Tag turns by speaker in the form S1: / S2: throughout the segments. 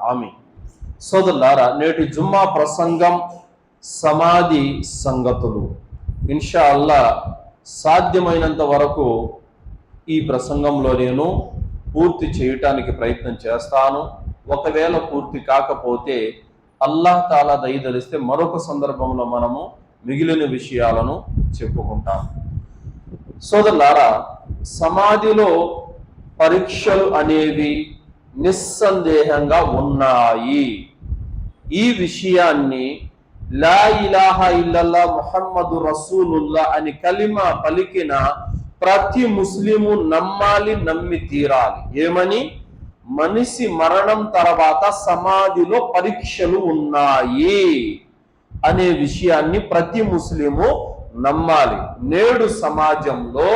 S1: ఆమీన్. సోదరులారా, నేటి జుమ్మా ప్రసంగం సమాధి సంగతులు. ఇన్షా అల్లా సాధ్యమైనంత వరకు ఈ ప్రసంగంలో నేను పూర్తి చేయటానికి ప్రయత్నం చేస్తాను. ఒకవేళ పూర్తి కాకపోతే అల్లాహ్ తాలా దయదలిస్తే మరొక సందర్భంలో మనము మిగిలిన విషయాలను చెప్పుకుంటాం. సోదరులారా, సమాధిలో పరీక్షలు అనేవి నిస్సందేహంగా ఉన్నాయి. ఈ విషయాన్ని లా ఇలాహా ఇల్లల్లా ముహమ్మదు రసూలుల్లా అని కలిమా పలికిన ప్రతి ముస్లిము నమ్మాలి, నమ్మి తీరాలి. ఏమని? మనిషి మరణం తర్వాత సమాధిలో పరీక్షలు ఉన్నాయి అనే విషయాన్ని ప్రతి ముస్లిము నమ్మాలి. నేడు సమాజంలో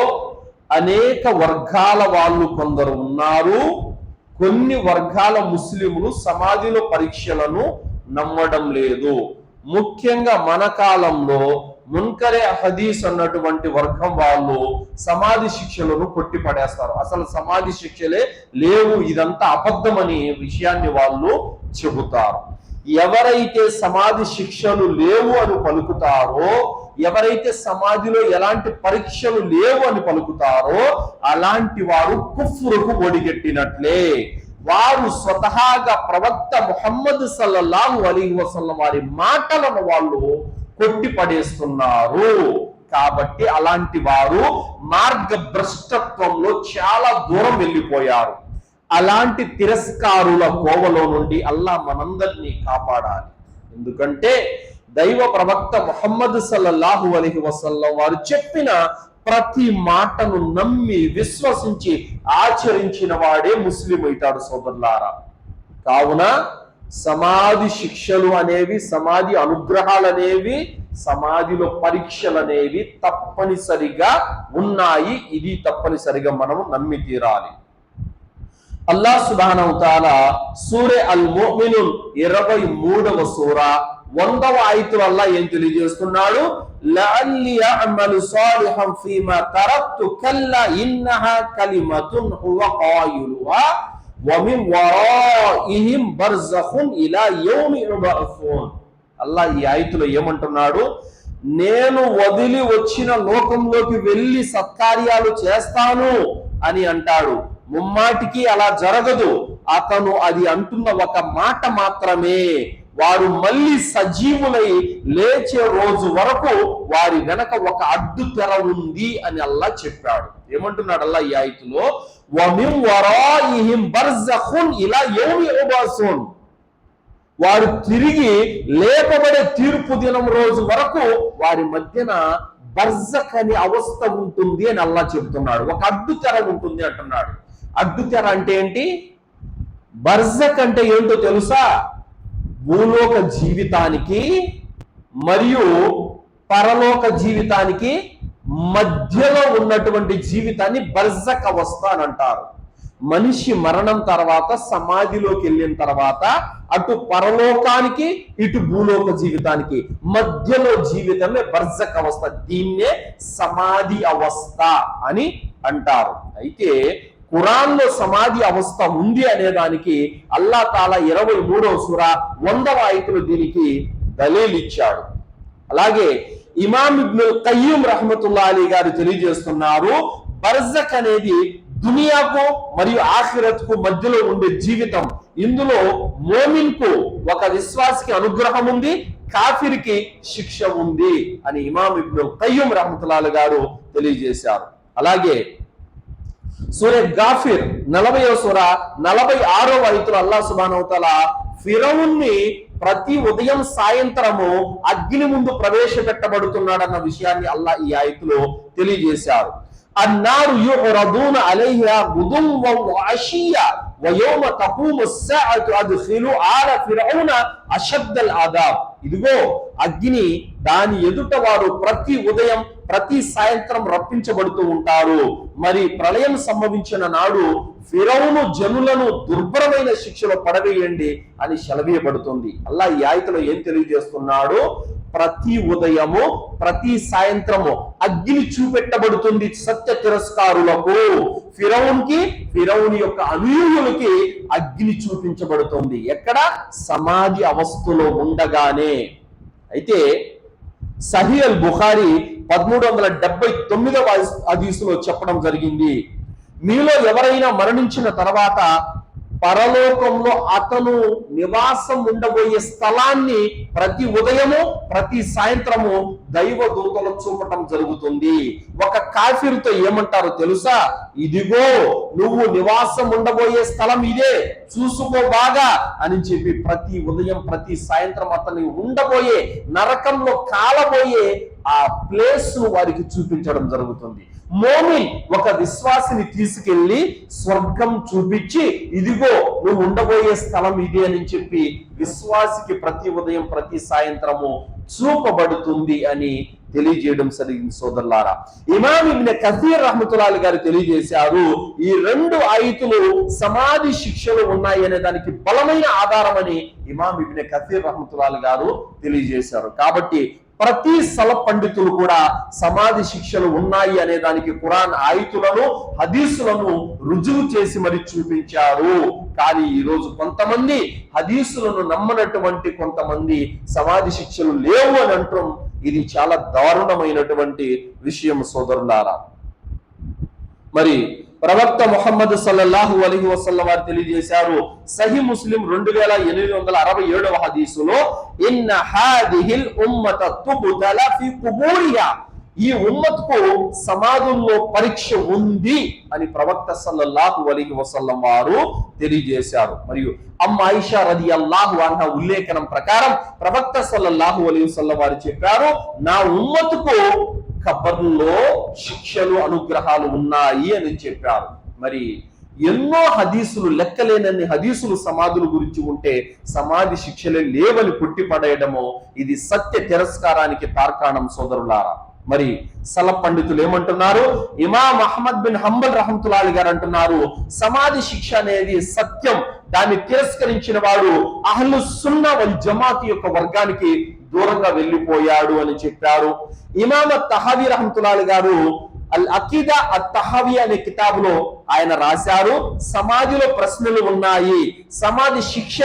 S1: అనేక వర్గాల వాళ్ళు కొందరు ఉన్నారు. కొన్ని వర్గాల ముస్లింలు సమాధిలో పరీక్షలను నమ్మడం లేదు. ముఖ్యంగా మన కాలంలో మున్కరే హదీస్ అన్నటువంటి వర్గం వాళ్ళు సమాధి శిక్షలను కొట్టిపడేస్తారు. అసలు సమాధి శిక్షలే లేవు, ఇదంతా అబద్ధమని విషయాన్ని వాళ్ళు చెబుతారు. ఎవరైతే సమాధి శిక్షలు లేవు అని పలుకుతారో, ఎవరైతే సమాధిలో ఎలాంటి పరీక్షలు లేవు అని పలుకుతారో అలాంటి వారు కుఫ్రుకు ఒడిగట్టినట్లే. వారు స్వతహాగా ప్రవక్త ముహమ్మద్ సల్లల్లాహు అలైహి వసల్లం వారి మాటలను వాళ్ళు కొట్టిపడేస్తున్నారు. కాబట్టి అలాంటి వారు మార్గభ్రష్టత్వంలో చాలా దూరం వెళ్ళిపోయారు. అలాంటి తిరస్కారుల కోవలో నుండి అల్లాహ్ మనందరినీ కాపాడాలి. ఎందుకంటే దైవ ప్రవక్త ముహమ్మద్ సల్లల్లాహు అలైహి వసల్లం వారు చెప్పిన ప్రతి మాటను నమ్మి విశ్వసించి ఆచరించిన వాడే ముస్లిం అవుతాడు. సోదరులారా, కావున సమాధి శిక్షలు అనేవి, సమాధి అనుగ్రహాలు అనేవి, సమాధిలో పరీక్షలు అనేవి తప్పనిసరిగా ఉన్నాయి. ఇది తప్పనిసరిగా మనము నమ్మి తీరాలి. అల్లాహ్ సుబ్హానహు తఆలా సూరే అల్ ముమినూన్ 23వ సూరా 100వ ఆయతులో అల్లాహ్ ఏం తెలియజేస్తున్నాడు? లఅల్లి అఅమలు సాలిహన్ ఫీమా తరక్తు కల్లా ఇన్నహా కలిమతున్ హువ ఖాయిలుహా వ మిన్ వరాఇహిం బర్జఖున్ ఇలా యౌమి యుబఅసూన్. అల్లాహ్ ఈ ఆయతులో ఏమంటున్నాడు? నేను వదిలి వచ్చిన లోకంలోకి వెళ్ళి సత్కార్యాలు చేస్తాను అని అంటాడు. ముమ్మాటికి అలా జరగదు. అతను అది అంటున్న ఒక మాట మాత్రమే. వారు మళ్ళీ సజీవులై లేచే రోజు వరకు వారి వెనక ఒక అడ్డు తెర ఉంది అని అల్లాహ్ చెప్పాడు. ఏమంటున్నాడు అల్లాహ్ ఈ ఆయతులో? వ మిన్ వరాయిహిం బర్జఖున్ ఇలా యౌమి యుబఅసూన్. వారు తిరిగి లేపబడే తీర్పు దినం రోజు వరకు వారి మధ్యన బర్జఖ్ అనే అవస్థ ఉంటుంది అని అల్లాహ్ చెబుతున్నాడు. ఒక అడ్డు తెర ఉంటుంది అంటున్నాడు. అడ్డు తెర అంటే ఏంటి? బర్జఖ్ అంటే ఏంటో తెలుసా? భూలోక జీవితానికి మరియు పరలోక జీవితానికి మధ్యలో ఉన్నటువంటి జీవితాన్ని బర్జఖ్ అవస్థ అని అంటారు. మనిషి మరణం తర్వాత సమాధిలోకి వెళ్ళిన తర్వాత అటు పరలోకానికి ఇటు భూలోక జీవితానికి మధ్యలో జీవితమే బర్జఖ్ అవస్థ. దీన్నే సమాధి అవస్థ అని అంటారు. అయితే ఖురాన్లో సమాధి అవస్థ ఉంది అనేదానికి అల్లాహ్ తాలా 23వ సూరా 100వ ఆయతులో దీనికి దలీల్ ఇచ్చాడు. అలాగే ఇమాం ఇబ్నుల్ ఖయ్యూమ్ రహ్మతుల్లాహి అలైహి గారు తెలియజేస్తున్నారు, బర్జఖ్ అనేది దునియాకు మరియు ఆఖిరత్కు మధ్యలో ఉండే జీవితం. ఇందులో మోమిన్కు, ఒక విశ్వాసికి అనుగ్రహం ఉంది, కాఫిర్కి శిక్ష ఉంది అని ఇమాం ఇబ్నుల్ ఖయ్యూమ్ రహ్మతుల్లాహి అలైహి గారు తెలియజేశారు. అలాగే సూరే గాఫిర్ 40వ సూరా 46వ ఆయతులో అల్లాహ్ సుబ్హానహు తఆలా ఫిరౌన్ని ప్రతి ఉదయం సాయంత్రము అగ్ని ముందు ప్రవేశపెట్టబడుతున్నాడన్న విషయాన్ని అల్లాహ్ ఈ ఆయతులో తెలియజేశారు. అన్నారు యురదూన అలైహా గుదువ్వన్ వఅషియ్యా వయౌమ తఖూము స్సాఅతు అద్ఖిలు ఆల ఫిరౌన అషద్దల్ అదాబ్. ఇదిగో అగ్ని, దాని ఎదుట వారు ప్రతి ఉదయం ప్రతి సాయంత్రం రప్పించబడుతూ ఉంటారు. మరి ప్రళయం సంభవించిన నాడు ఫిరౌను జనులను దుర్భరమైన శిక్షలో పడవేయండి అని సెలవీయబడుతుంది. అల్లాహ్ ఈ ఆయతలో ఏం తెలియజేస్తున్నాడు? ప్రతి ఉదయము ప్రతి సాయంత్రము అగ్ని చూపెట్టబడుతుంది సత్య తిరస్కారులకు. ఫిరౌన్ యొక్క అనుయాయులకి అగ్ని చూపించబడుతుంది. ఎక్కడ? సమాధి అవస్థలో ఉండగానే. అయితే సహీహ్ అల్ బుఖారీ 1379వ హదీసులో చెప్పడం జరిగింది, మీలో ఎవరైనా మరణించిన తర్వాత పరలోకంలో అతను నివాసం ఉండబోయే స్థలాన్ని ప్రతి ఉదయము ప్రతి సాయంత్రము దైవ దూతలు చూపటం జరుగుతుంది. ఒక కాఫిరుతో ఏమంటారో తెలుసా? ఇదిగో నువ్వు నివాసం ఉండబోయే స్థలం ఇదే, చూసుకో బాగా అని చెప్పి ప్రతి ఉదయం ప్రతి సాయంత్రం అతని ఉండబోయే నరకంలో కాలబోయే ఆ ప్లేస్ వారికి చూపించడం జరుగుతుంది. మోమిన్ ఒక విశ్వాసిని తీసుకెళ్లి స్వర్గం చూపించి ఇదిగో నువ్వు ఉండబోయే స్థలం ఇది అని చెప్పి విశ్వాసికి ప్రతి ఉదయం ప్రతి సాయంత్రము చూపబడుతుంది అని తెలియజేయడం జరిగింది. సోదరులారా, ఇమాం ఇబ్న్ కసీర్ రహ్మతుల్లాహి గారు తెలియజేశారు, ఈ 2 ఆయితులు సమాధి శిక్షలు ఉన్నాయి అనే దానికి బలమైన ఆధారం అని ఇమాం ఇబ్న్ కసీర్ రహ్మతుల్లాహి గారు తెలియజేశారు. కాబట్టి ప్రతి సలఫ్ పండితులు కూడా సమాధి శిక్షలు ఉన్నాయి అనే దానికి ఖురాన్ ఆయితులను హదీసులను రుజువు చేసి మరి చూపించారు. కానీ ఈ రోజు కొంతమంది హదీసులను నమ్మనటువంటి కొంతమంది సమాధి శిక్షలు లేవు అని అంటాం. ఇది చాలా దారుణమైనటువంటి విషయం సోదరులారా. మరి ప్రవక్త ముహమ్మద్ సల్లల్లాహు అలైహి వసల్లం వారు తెలియజేశారు, సహీ ముస్లిం 2867వ హదీసులో, ఇన్న హాదిహిల్ ఉమ్మత తుబ్తల ఫీ కుబూరియా, ఈ ఉమ్మత్కు సమాధుల్లో పరీక్ష ఉంది అని ప్రవక్త సల్లల్లాహు అలైహి వసల్లం వారు తెలియజేశారు. మరియు అమ్మ ఆయిషా రదియల్లాహు అన్హా ఉల్లేఖనం ప్రకారం ప్రవక్త సల్లల్లాహు అలైహి వసల్లం వారు చెప్పారు, నా ఉమ్మత్కు ఖబర్లో శిక్షలు అనుగ్రహాలు ఉన్నాయి అని చెప్పారు. మరి ఎన్నో హదీసులు, లెక్కలేనన్ని హదీసులు సమాధుల గురించి ఉంటే సమాధి శిక్షలే లేవని కొట్టిపడేయడము ఇది సత్య తిరస్కారానికి తార్కాణం సోదరులారా. మరి సలఫ్ పండితులు ఏమంటున్నారు? ఇమాం అహ్మద్ బిన్ హంబల్ రహమతుల్లాహి గారు అంటున్నారు, సమాధి శిక్ష అనేది సత్యం, దాన్ని తిరస్కరించిన వాడు అహ్లు సున్నా వల్ జమాత్ యొక్క వర్గానికి దూరంగా వెళ్ళిపోయాడు అని చెప్పారు. ఇమాం తహవీ రహమతుల్లాహి గారు అల్ అకీదా అతహవీ అనే కితాబులో ఆయన రాశారు, సమాధిలో ప్రశ్నలు ఉన్నాయి, సమాధి శిక్ష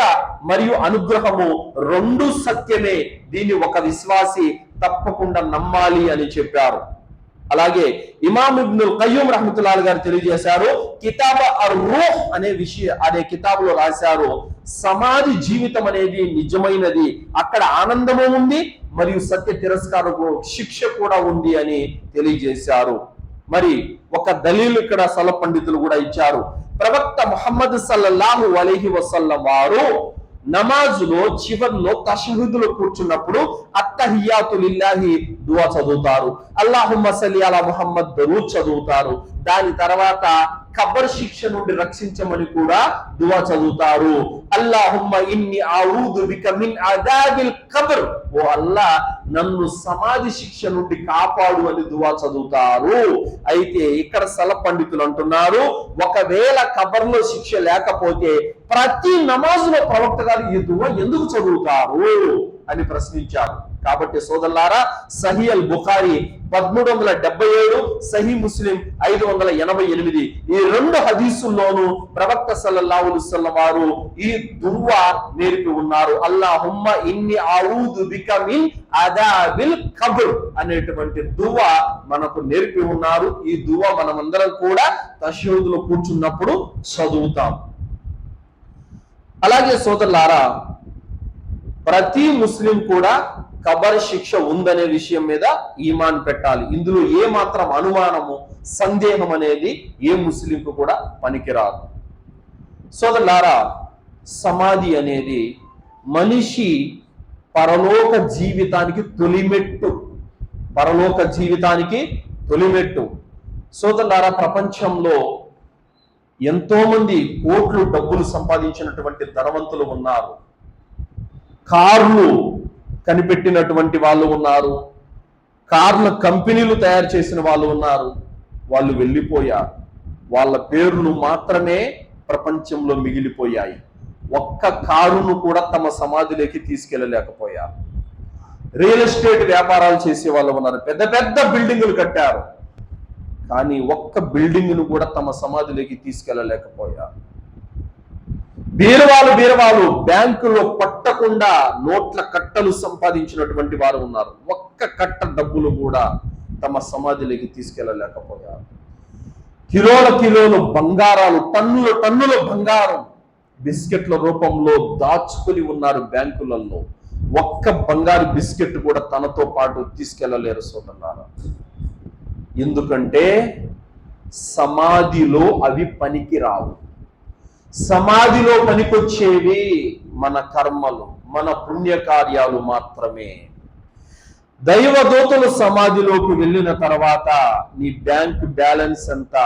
S1: మరియు అనుగ్రహము 2 సత్యమే, దీన్ని ఒక విశ్వాసి తప్పకుండా నమ్మాలి అని చెప్పారు. అలాగే ఇమాం ఇబ్నుల్ ఖయ్యూమ్ రహమతుల్లాహి గారు తెలియజేశారు, కితాబ్ అర్-రూహ్ అనే కితాబులో రాశారు, సమాధి జీవితం అనేది నిజమైనది, అక్కడ ఆనందము ఉంది మరియు సత్య తిరస్కారకు శిక్ష కూడా ఉంది అని తెలియజేశారు. మరి ఒక దలీలు ఇక్కడ సలఫ్ పండితులు కూడా ఇచ్చారు. ప్రవక్త ముహమ్మద్ సల్లల్లాహు అలైహి వసల్లం వారు నమాజులో చివర్లో తషహుదులో కూర్చున్నప్పుడు అత్తహియాతు లిల్లాహి దువా చదువుతారు, అల్లాహుమ్మ సల్లి అలా ముహమ్మద్ దరూద్ చదువుతారు. దాని తర్వాత ఖబర్ శిక్ష నుండి రక్షించమని కూడా దువా చదువుతారు. అల్లాహుమ్మ ఇన్ని అఊదు బిక మిన్ అదాబిల్ ఖబర్, ఓ అల్లా నన్ను సమాధి శిక్ష నుండి కాపాడు అని దువా చదువుతారు. అయితే ఇక్కడ సలఫ్ పండితులు అంటున్నారు, ఒకవేళ ఖబర్లో శిక్ష లేకపోతే ప్రతి నమాజులో ప్రవక్త గారు ఈ దువా ఎందుకు చదువుతారు అని ప్రశ్నించారు. కాబట్టి సోదరులారా, సహీ అల్ బుఖారీ 1377, సహీ ముస్లిం 588, ఈ 2 హదీసుల్లోనూ ప్రవక్త సల్లల్లాహు అలైహి వసల్లం వారు ఈ దువా నేర్పి ఉన్నారు. అల్లాహుమ్మ ఇన్ని అఊదు బిక మిన్ అదాబిల్ ఖబర్ అనేటువంటి దువా మనకు నేర్పి ఉన్నారు. ఈ దువా మనమందరం కూడా తషహుదులో కూర్చున్నప్పుడు చదువుతాం. అలాగే సోదరులారా, ప్రతి ముస్లిం కూడా ఖబర్ శిక్ష ఉందనే విషయం మీద ఈమాన్ పెట్టాలి. ఇందులో ఏ మాత్రం అనుమానము సందేహం అనేది ఏ ముస్లింకు కూడా పనికిరాదు. సోదరులారా, సమాధి అనేది మనిషి పరలోక జీవితానికి తొలిమెట్టు. పరలోక జీవితానికి తొలిమెట్టు. సోదరులారా, ప్రపంచంలో ఎంతో మంది కోట్లు డబ్బులు సంపాదించినటువంటి ధనవంతులు ఉన్నారు, కార్లు కనిపెట్టినటువంటి వాళ్ళు ఉన్నారు, కార్ల కంపెనీలు తయారు చేసిన వాళ్ళు ఉన్నారు. వాళ్ళు వెళ్ళిపోయారు, వాళ్ళ పేర్లు మాత్రమే ప్రపంచంలో మిగిలిపోయాయి. ఒక్క కారును కూడా తమ సమాధిలోకి తీసుకెళ్ళలేకపోయారు. రియల్ ఎస్టేట్ వ్యాపారాలు చేసే వాళ్ళు ఉన్నారు, పెద్ద పెద్ద బిల్డింగులు కట్టారు, కానీ ఒక్క బిల్డింగ్ను కూడా తమ సమాధిలోకి తీసుకెళ్ళలేకపోయారు. బీరవాలు బ్యాంకులో పట్టకుండా నోట్ల కట్టలు సంపాదించినటువంటి వారు ఉన్నారు, ఒక్క కట్ట డబ్బులు కూడా తమ సమాధిలోకి తీసుకెళ్ళలేకపోయారు. కిలోలు బంగారాలు, టన్నుల బంగారం బిస్కెట్ల రూపంలో దాచుకుని ఉన్నారు బ్యాంకులలో, ఒక్క బంగారు బిస్కెట్ కూడా తనతో పాటు తీసుకెళ్ళలేరు సోదరులారా. ఎందుకంటే సమాధిలో అవి పనికి రావు. సమాధిలో పనికొచ్చేవి మన కర్మలు, మన పుణ్యకార్యాలు మాత్రమే. దైవదూతలు సమాధిలోకి వెళ్ళిన తర్వాత నీ బ్యాంక్ బ్యాలెన్స్ ఎంత,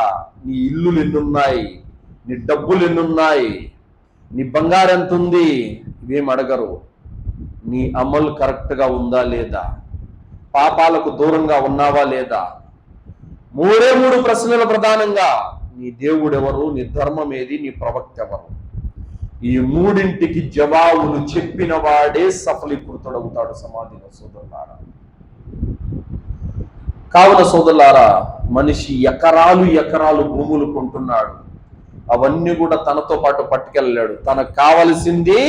S1: నీ ఇల్లులు ఎన్నున్నాయి, నీ డబ్బులు ఎన్నున్నాయి, నీ బంగారం ఎంత ఉంది, ఇవేం అడగరు. నీ అమలు కరెక్ట్గా ఉందా లేదా, పాపాలకు దూరంగా ఉన్నావా లేదా, మూడు ప్రశ్నలు ప్రధానంగా. నీ దేవుడు ఎవరు, నీ ధర్మం ఏది, నీ ప్రవక్త ఎవరు, ఈ మూడింటికి జవాబులు చెప్పిన వాడే సఫలీకృతుడవుతాడు సమాధిలో సోదరులారా. కావున సోదరులారా, మనిషి ఎకరాలు భూములు కొంటున్నాడు, అవన్నీ కూడా తనతో పాటు పట్టుకెళ్ళలేడు. తనకు కావలసింది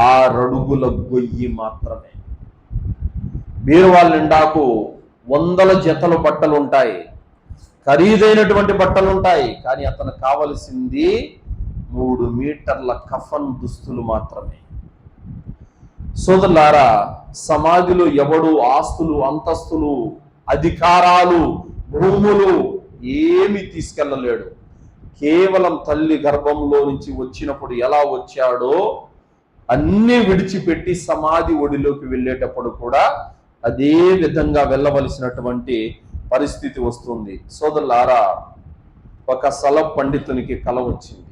S1: 6 అడుగుల గొయ్యి మాత్రమే. బీరువాళ్ళ నిండాకు 100 జతల బట్టలు ఉంటాయి, ఖరీదైనటువంటి బట్టలు ఉంటాయి, కానీ అతను కావలసింది 3 మీటర్ల కఫన్ దుస్తులు మాత్రమే. సోదరులారా, సమాధిలో ఎవడు ఆస్తులు, అంతస్తులు, అధికారాలు, భూములు ఏమి తీసుకెళ్ళలేడు. కేవలం తల్లి గర్భంలో నుంచి వచ్చినప్పుడు ఎలా వచ్చాడో అన్ని విడిచిపెట్టి సమాధి ఒడిలోకి వెళ్ళేటప్పుడు కూడా అదే విధంగా వెళ్ళవలసినటువంటి పరిస్థితి వస్తుంది. సోదరులారా, ఒక సలఫ్ పండితునికి కల వచ్చింది.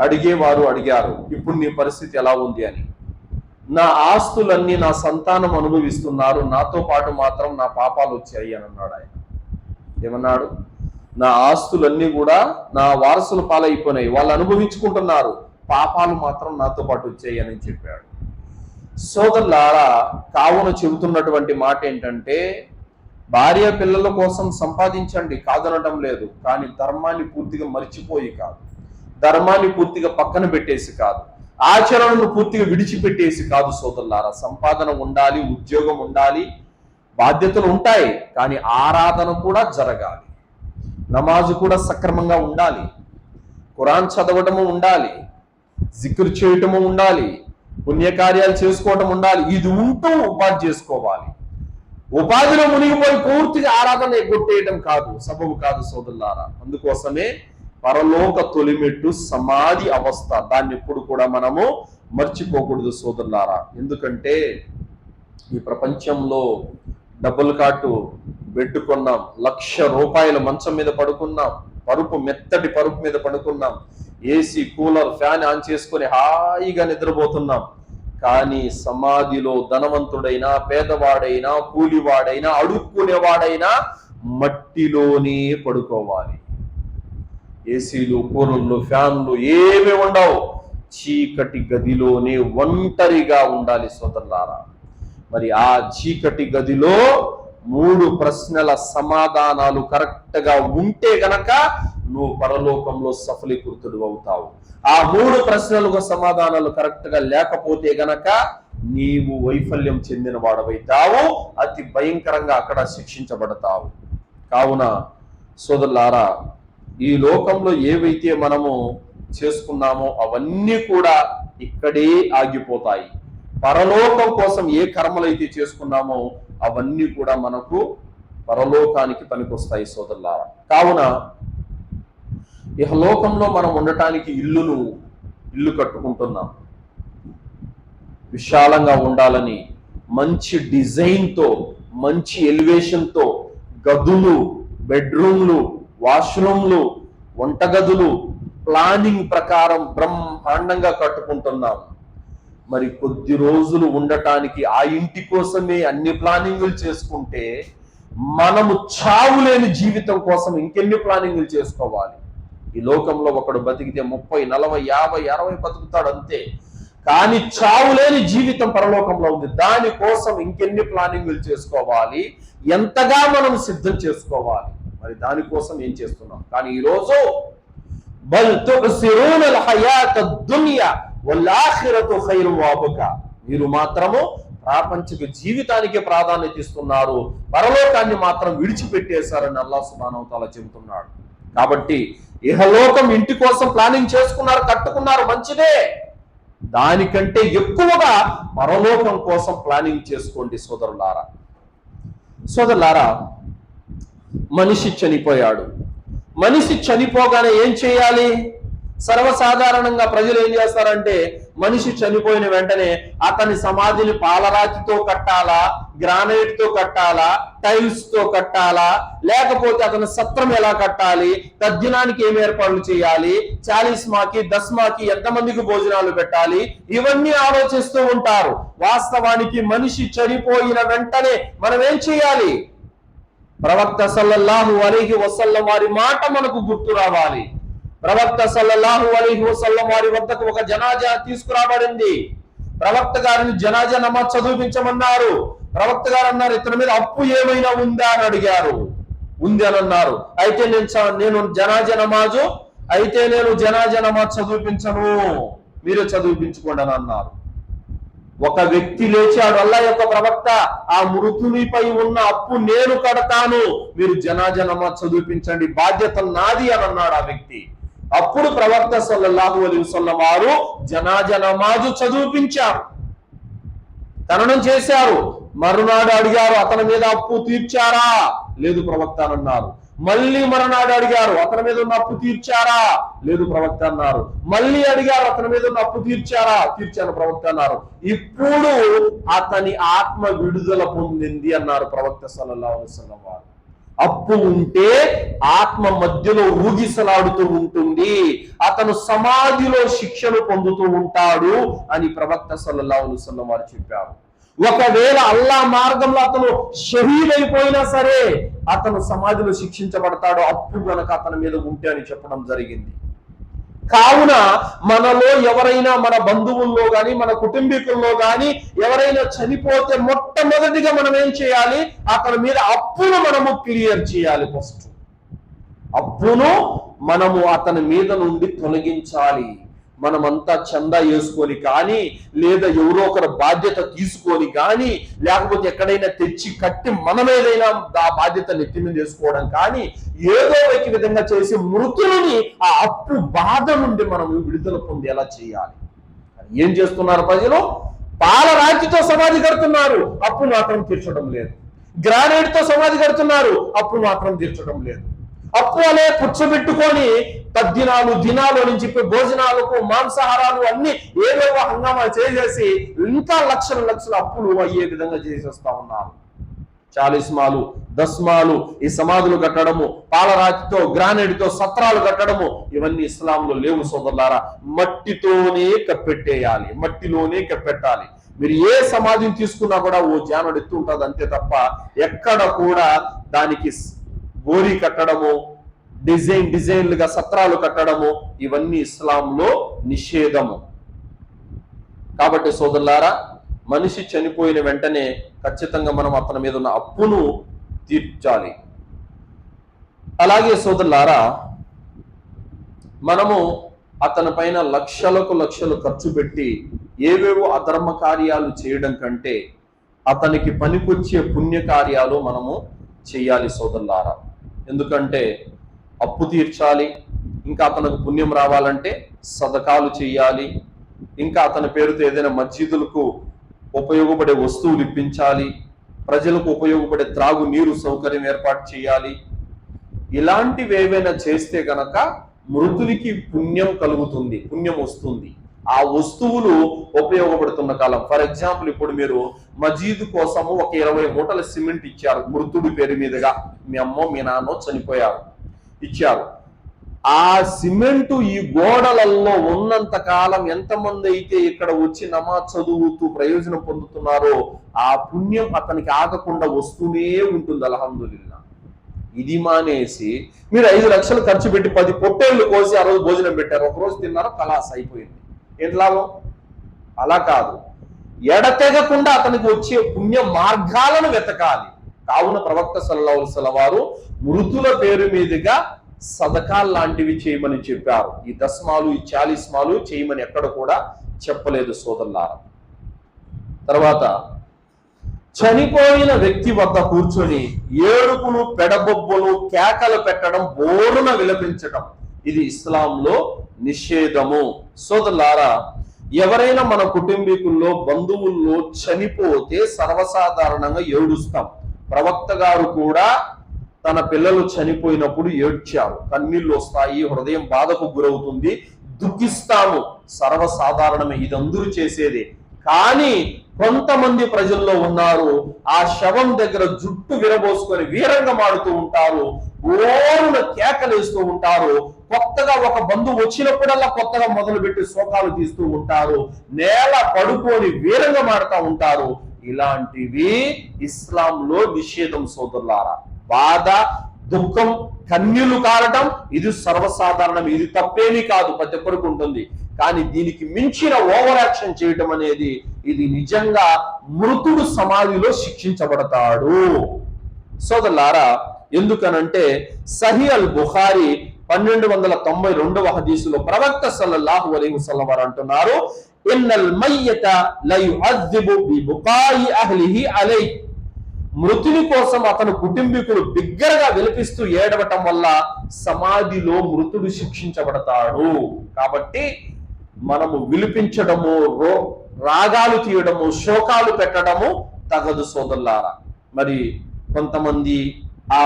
S1: అడిగేవారు అడిగారు, ఇప్పుడు నీ పరిస్థితి ఎలా ఉంది అని. నా ఆస్తులన్నీ నా సంతానం అనుభవిస్తున్నారు, నాతో పాటు మాత్రం నా పాపాలు వచ్చాయి అని అన్నాడు ఆయన. ఏమన్నాడు? నా ఆస్తులన్నీ కూడా నా వారసుల పాలైపోయినాయి, వాళ్ళు అనుభవించుకుంటున్నారు, పాపాలు మాత్రం నాతో పాటు వచ్చాయి అని చెప్పాడు. సోదరులారా, కావున చెబుతున్నటువంటి మాట ఏంటంటే, భార్య పిల్లల కోసం సంపాదించండి, కాదనడం లేదు, కానీ ధర్మాన్ని పూర్తిగా మర్చిపోయి కాదు, ధర్మాన్ని పూర్తిగా పక్కన పెట్టేసి కాదు, ఆచరణను పూర్తిగా విడిచిపెట్టేసి కాదు. సోదరులారా, సంపాదన ఉండాలి, ఉద్యోగం ఉండాలి, బాధ్యతలు ఉంటాయి, కానీ ఆరాధన కూడా జరగాలి, నమాజు కూడా సక్రమంగా ఉండాలి, ఖురాన్ చదవటము ఉండాలి, జిక్ర్ చేయటము ఉండాలి, పుణ్యకార్యాలు చేసుకోవటం ఉండాలి. ఇది ఉంటూ ఉపాధి చేసుకోవాలి. ఉపాధిలో మునిగిపోయి పూర్తిగా ఆరాధన ఎగ్గొట్టేయటం కాదు, సబబు కాదు సోదరులారా. అందుకోసమే పరలోక తొలిమెట్టు సమాధి అవస్థ, దాన్ని ఎప్పుడు కూడా మనము మర్చిపోకూడదు సోదరులారా. ఎందుకంటే ఈ ప్రపంచంలో డబ్బులు కాటు పెట్టుకున్నాం, 1,00,000 రూపాయల మంచం మీద పడుకున్నాం, మెత్తటి పరుపు మీద పడుకున్నాం, ఏసీ, కూలర్, ఫ్యాన్ ఆన్ చేసుకొని హాయిగా నిద్రపోతున్నాం. కానీ సమాధిలో ధనవంతుడైనా, పేదవాడైనా, కూలివాడైనా, అడుక్కునేవాడైనా మట్టిలోనే పడుకోవాలి. ఏసీలు, కూలర్లు, ఫ్యాన్లు ఏమి ఉండవు, చీకటి గదిలోనే ఒంటరిగా ఉండాలి సోదరులారా. మరి ఆ చీకటి గదిలో 3 ప్రశ్నల సమాధానాలు కరెక్ట్ గా ఉంటే గనక నువ్వు పరలోకంలో సఫలీకృతుడు అవుతావు. ఆ 3 ప్రశ్నలకు సమాధానాలు కరెక్ట్ గా లేకపోతే గనక నీవు వైఫల్యం చెందిన వాడవైతావు, అతి భయంకరంగా అక్కడ శిక్షించబడతావు. కావున సోదరులారా, ఈ లోకంలో ఏవైతే మనము చేసుకున్నామో అవన్నీ కూడా ఇక్కడే ఆగిపోతాయి. పరలోకం కోసం ఏ కర్మలైతే చేసుకున్నామో అవన్నీ కూడా మనకు పరలోకానికి పనికొస్తాయి సోదరులారా. కావున ఇహలోకంలో మనం ఉండటానికి ఇల్లు కట్టుకుంటున్నాం, విశాలంగా ఉండాలని మంచి డిజైన్తో, మంచి ఎలివేషన్తో గదులు, బెడ్రూమ్లు, వాష్రూమ్లు, వంటగదులు ప్లానింగ్ ప్రకారం బ్రహ్మాండంగా కట్టుకుంటున్నాం. మరి కొద్ది రోజులు ఉండటానికి ఆ ఇంటి కోసమే అన్ని ప్లానింగులు చేసుకుంటే మనము చావులేని జీవితం కోసం ఇంకెన్ని ప్లానింగులు చేసుకోవాలి? ఈ లోకంలో ఒకడు బతికితే 30, 40, 50, 60 బతుకుతాడు అంతే. కానీ చావులేని జీవితం పరలోకంలో ఉంది. దానికోసం ఇంకెన్ని ప్లానింగ్లు చేసుకోవాలి, ఎంతగా మనం సిద్ధం చేసుకోవాలి. మరి దానికోసం ఏం చేస్తున్నాం? కానీ ఈరోజు బల్ తుసిరూనల్ హయాత దునియా వల్ ఆఖిరతు ఖైరు వఅబ్కా, మీరు మాత్రము ప్రాపంచిక జీవితానికి ప్రాధాన్యత ఇస్తున్నారు, పరలోకాన్ని మాత్రం విడిచిపెట్టేశారని అల్లాహ్ సుబ్హానహు వ తఆలా చెబుతున్నాడు. కాబట్టి ఇహలోకం ఇంటి కోసం ప్లానింగ్ చేసుకున్నారు, కట్టుకున్నారు, మంచిదే. దానికంటే ఎక్కువగా పరలోకం కోసం ప్లానింగ్ చేసుకోండి సోదరులారా. మనిషి చనిపోయాడు. మనిషి చనిపోగానే ఏం చేయాలి? సర్వసాధారణంగా ప్రజలు ఏం చేస్తారంటే, మనిషి చనిపోయిన వెంటనే అతని సమాధిని పాలరాతితో కట్టాలా, గ్రానైట్ తో కట్టాలా, టైల్స్ తో కట్టాలా, లేకపోతే అతని సత్రం ఎలా కట్టాలి, తద్దినానికి ఏం ఏర్పాట్లు చేయాలి, చాలీస్మాకి దస్మాకి ఎంతమందికి భోజనాలు పెట్టాలి, ఇవన్నీ ఆలోచిస్తూ ఉంటారు. వాస్తవానికి మనిషి చనిపోయిన వెంటనే మనం ఏం చేయాలి? ప్రవక్త సల్లల్లాహు అలైహి వసల్లం వారి మాట మనకు గుర్తు రావాలి. ప్రవక్త సల్లల్లాహు అలైహి వసల్లం వారి వద్దకు ఒక జనాజా తీసుకురాబడింది. ప్రవక్త గారిని జనాజా నమాజ్ చదివించమన్నారు. ప్రవక్త గారు అన్నారు, ఇతని మీద అప్పు ఏమైనా ఉందా అని అడిగారు. ఉంది అని అన్నారు. అయితే నేను జనాజా నమాజ్ చదివించను, మీరే చదివించుకోండి అని అన్నారు. ఒక వ్యక్తి లేచాడు, అల్లాహ్ యొక్క ప్రవక్త, ఆ మృతునిపై ఉన్న అప్పు నేను కడతాను, మీరు జనాజా నమాజ్ చదివించండి, బాధ్యత నాది అని అన్నాడు ఆ వ్యక్తి. అప్పుడు ప్రవక్త సల్లల్లాహు అలైహి వసల్లం వారు జనాజా నమాజు చదివించారు, ఖననం చేశారు. మరునాడు అడిగారు, అతని మీద అప్పు తీర్చారా? లేదు ప్రవక్త అన్నారు. మళ్ళీ మరునాడు అడిగారు, అతని మీద ఉన్న అప్పు తీర్చారా? లేదు ప్రవక్త అన్నారు. మళ్ళీ అడిగారు, అతని మీద ఉన్న అప్పు తీర్చారా? తీర్చాను ప్రవక్త అన్నారు. ఇప్పుడు అతని ఆత్మ విడుదల పొందింది అన్నారు ప్రవక్త సల్లల్లాహు అలైహి వసల్లం వారు. అప్పు ఉంటే ఆత్మ మధ్యలో ఊగిసలాడుతూ ఉంటుంది, అతను సమాధిలో శిక్షను పొందుతూ ఉంటాడు అని ప్రవక్త సల్లల్లాహు అలైహి వసల్లం వారు చెప్పారు. ఒకవేళ అల్లాహ్ మార్గంలో అతను షహీద్ అయిపోయినా సరే అతను సమాధిలో శిక్షించబడతాడు, అప్పు గనక అతని మీద ఉంటే అని చెప్పడం జరిగింది. కావున మనలో ఎవరైనా, మన బంధువుల్లో గాని, మన కుటుంబీకుల్లో గాని ఎవరైనా చనిపోతే మొట్టమొదటిగా మనం ఏం చేయాలి? అతని మీద అప్పును మనము క్లియర్ చేయాలి. ఫస్ట్ అప్పును మనము అతని మీద నుండి తొలగించాలి. మనమంతా చందా వేసుకొని కానీ, లేదా ఎవరో ఒకరు బాధ్యత తీసుకొని కానీ, లేకపోతే ఎక్కడైనా తెచ్చి కట్టి మనం ఏదైనా ఆ బాధ్యత నెత్తి మీద వేసుకోవడం కానీ, ఏదో ఒక విధంగా చేసి మృతులని ఆ అప్పు బాధ నుండి మనం విడుదల పొందేలా చేయాలి. ఏం చేస్తున్నారు ప్రజలు? పాలరాతితో సమాధి కడుతున్నారు, అప్పు మాత్రం తీర్చడం లేదు. గ్రానైట్ తో సమాధి కడుతున్నారు, అప్పు మాత్రం తీర్చడం లేదు. అప్పు అనే పుచ్చబెట్టుకొని తద్దినాలు దినాలు అని చెప్పి భోజనాలకు మాంసాహారాలు అన్ని ఏవేవో హంగామా చేసేసి ఇంకా లక్షల అప్పులు అయ్యే విధంగా చేసేస్తా ఉన్నారు. చాలీస్మాలు, దస్మాలు, ఈ సమాధులు కట్టడము, పాలరాతితో గ్రానైట్ తో సత్రాలు కట్టడము, ఇవన్నీ ఇస్లాంలో లేవు సోదరులారా. మట్టితోనే కప్పెట్టేయాలి, మట్టిలోనే కప్పెట్టాలి. మీరు ఏ సమాధిని తీసుకున్నా కూడా ఓ జానుడు ఎత్తు ఉంటుంది అంతే తప్ప ఎక్కడ కూడా దానికి గోరీ కట్టడము, డిజైన్లుగా సత్రాలు కట్టడము, ఇవన్నీ ఇస్లాంలో నిషేధము. కాబట్టి సోదరులారా, మనిషి చనిపోయిన వెంటనే ఖచ్చితంగా మనం అతని మీద ఉన్న అప్పును తీర్చాలి. అలాగే సోదరులారా, మనము అతని పైన లక్షలు ఖర్చు పెట్టి ఏవేవో అధర్మ కార్యాలు చేయడం కంటే అతనికి పనికొచ్చే పుణ్య కార్యాలు మనము చేయాలి సోదరులారా. ఎందుకంటే అప్పు తీర్చాలి, ఇంకా అతనికి పుణ్యం రావాలంటే సదకాలు చేయాలి, ఇంకా అతని పేరుతో ఏదైనా మస్జిదులకు ఉపయోగపడే వస్తువులు ఇప్పించాలి, ప్రజలకు ఉపయోగపడే త్రాగు నీరు సౌకర్యం ఏర్పాటు చేయాలి. ఇలాంటివి ఏవైనా చేస్తే గనక మృతునికి పుణ్యం కలుగుతుంది, పుణ్యం వస్తుంది. ఆ వస్తువులు ఉపయోగపడుతున్న కాలం. ఫర్ ఎగ్జాంపుల్, ఇప్పుడు మీరు మజీదు కోసము ఒక 20 మూటల సిమెంట్ ఇచ్చారు, మృతుడి పేరు మీదుగా. మీ అమ్మో మీ నాన్నో చనిపోయారు, ఇచ్చారు. ఆ సిమెంటు ఈ గోడలలో ఉన్నంత కాలం ఎంతమంది అయితే ఇక్కడ వచ్చి నమాజ్ చదువుతూ ప్రయోజనం పొందుతున్నారో ఆ పుణ్యం అతనికి ఆగకుండా వస్తూనే ఉంటుంది. అల్హమ్దులిల్లా. ఇది మానేసి మీరు 5 లక్షలు ఖర్చు పెట్టి 10 పొట్టేళ్లు కోసి ఆ రోజు భోజనం పెట్టారు, ఒక రోజు తిన్నారు, కలాస్ అయిపోయింది. ఏంటి లాభం? అలా కాదు, ఎడతెగకుండా అతనికి వచ్చే పుణ్య మార్గాలను వెతకాలి. కావున ప్రవక్త సల్లల్లాహు అలైహి వసల్లం వారు మృతుల పేరు మీదుగా సదకాల్ లాంటివి చేయమని చెప్పారు. ఈ దస్మాలు, ఈ చాలీస్మాలు చేయమని ఎక్కడ కూడా చెప్పలేదు సోదరులారా. తర్వాత చనిపోయిన వ్యక్తి వద్ద కూర్చొని ఏడుపులు, పెడబొబ్బులు, కేకలు పెట్టడం, బోరున విలపించడం ఇది ఇస్లాంలో నిషేధము. సోదరులారా, ఎవరైనా మన కుటుంబీకుల్లో, బంధువుల్లో చనిపోతే సర్వసాధారణంగా ఏడుస్తాం. ప్రవక్త గారు కూడా తన పిల్లలు చనిపోయినప్పుడు ఏడ్చారు. కన్నీళ్లు వస్తాయి, హృదయం బాధకు గురవుతుంది, దుఃఖిస్తాము, సర్వసాధారణమే, ఇది అందరూ చేసేదే. కానీ కొంతమంది ప్రజల్లో ఉన్నారు, ఆ శవం దగ్గర జుట్టు విరబోసుకొని వీరంగా మాడుతూ ఉంటారు, ఓరున కేకలేస్తూ ఉంటారు. కొత్తగా ఒక బంధువు వచ్చినప్పుడల్లా కొత్తగా మొదలుపెట్టి శోకాలు తీస్తూ ఉంటారు, నేల పడుకొని వీరంగా మాడుతూ ఉంటారు. ఇలాంటివి ఇస్లాంలో నిషేధం సోదరులారా. బాధ, దుఃఖం, కన్నీళ్లు కారటం ఇది సర్వసాధారణం, ఇది తప్పేమీ కాదు, ప్రతి ఒక్కరికి ఉంటుంది. కానీ దీనికి మించిన ఓవర్ యాక్షన్ చేయటం అనేది ఇది నిజంగా మృతుడు సమాధిలో శిక్షించబడతాడు సోదరులారా. ఎందుకనంటే సహీ అల్ బుఖారీ 1292వ హదీసులో ప్రవక్త సల్లల్లాహు అలైహి వసల్లం వారు అంటున్నారు, ఇన్నల్ మయ్యత లా యుఅద్దిబు బి బుకాయి అహ్లిహి అలైహి. మృతుని కోసం అతను కుటుంబీకులు బిగ్గరగా విలపిస్తూ ఏడవటం వల్ల సమాధిలో మృతుడు శిక్షించబడతాడు. కాబట్టి మనము విలిపించడము, రాగాలు తీయడము, శోకాలు పెట్టడము తగదు సోదరులారా. మరి కొంతమంది ఆ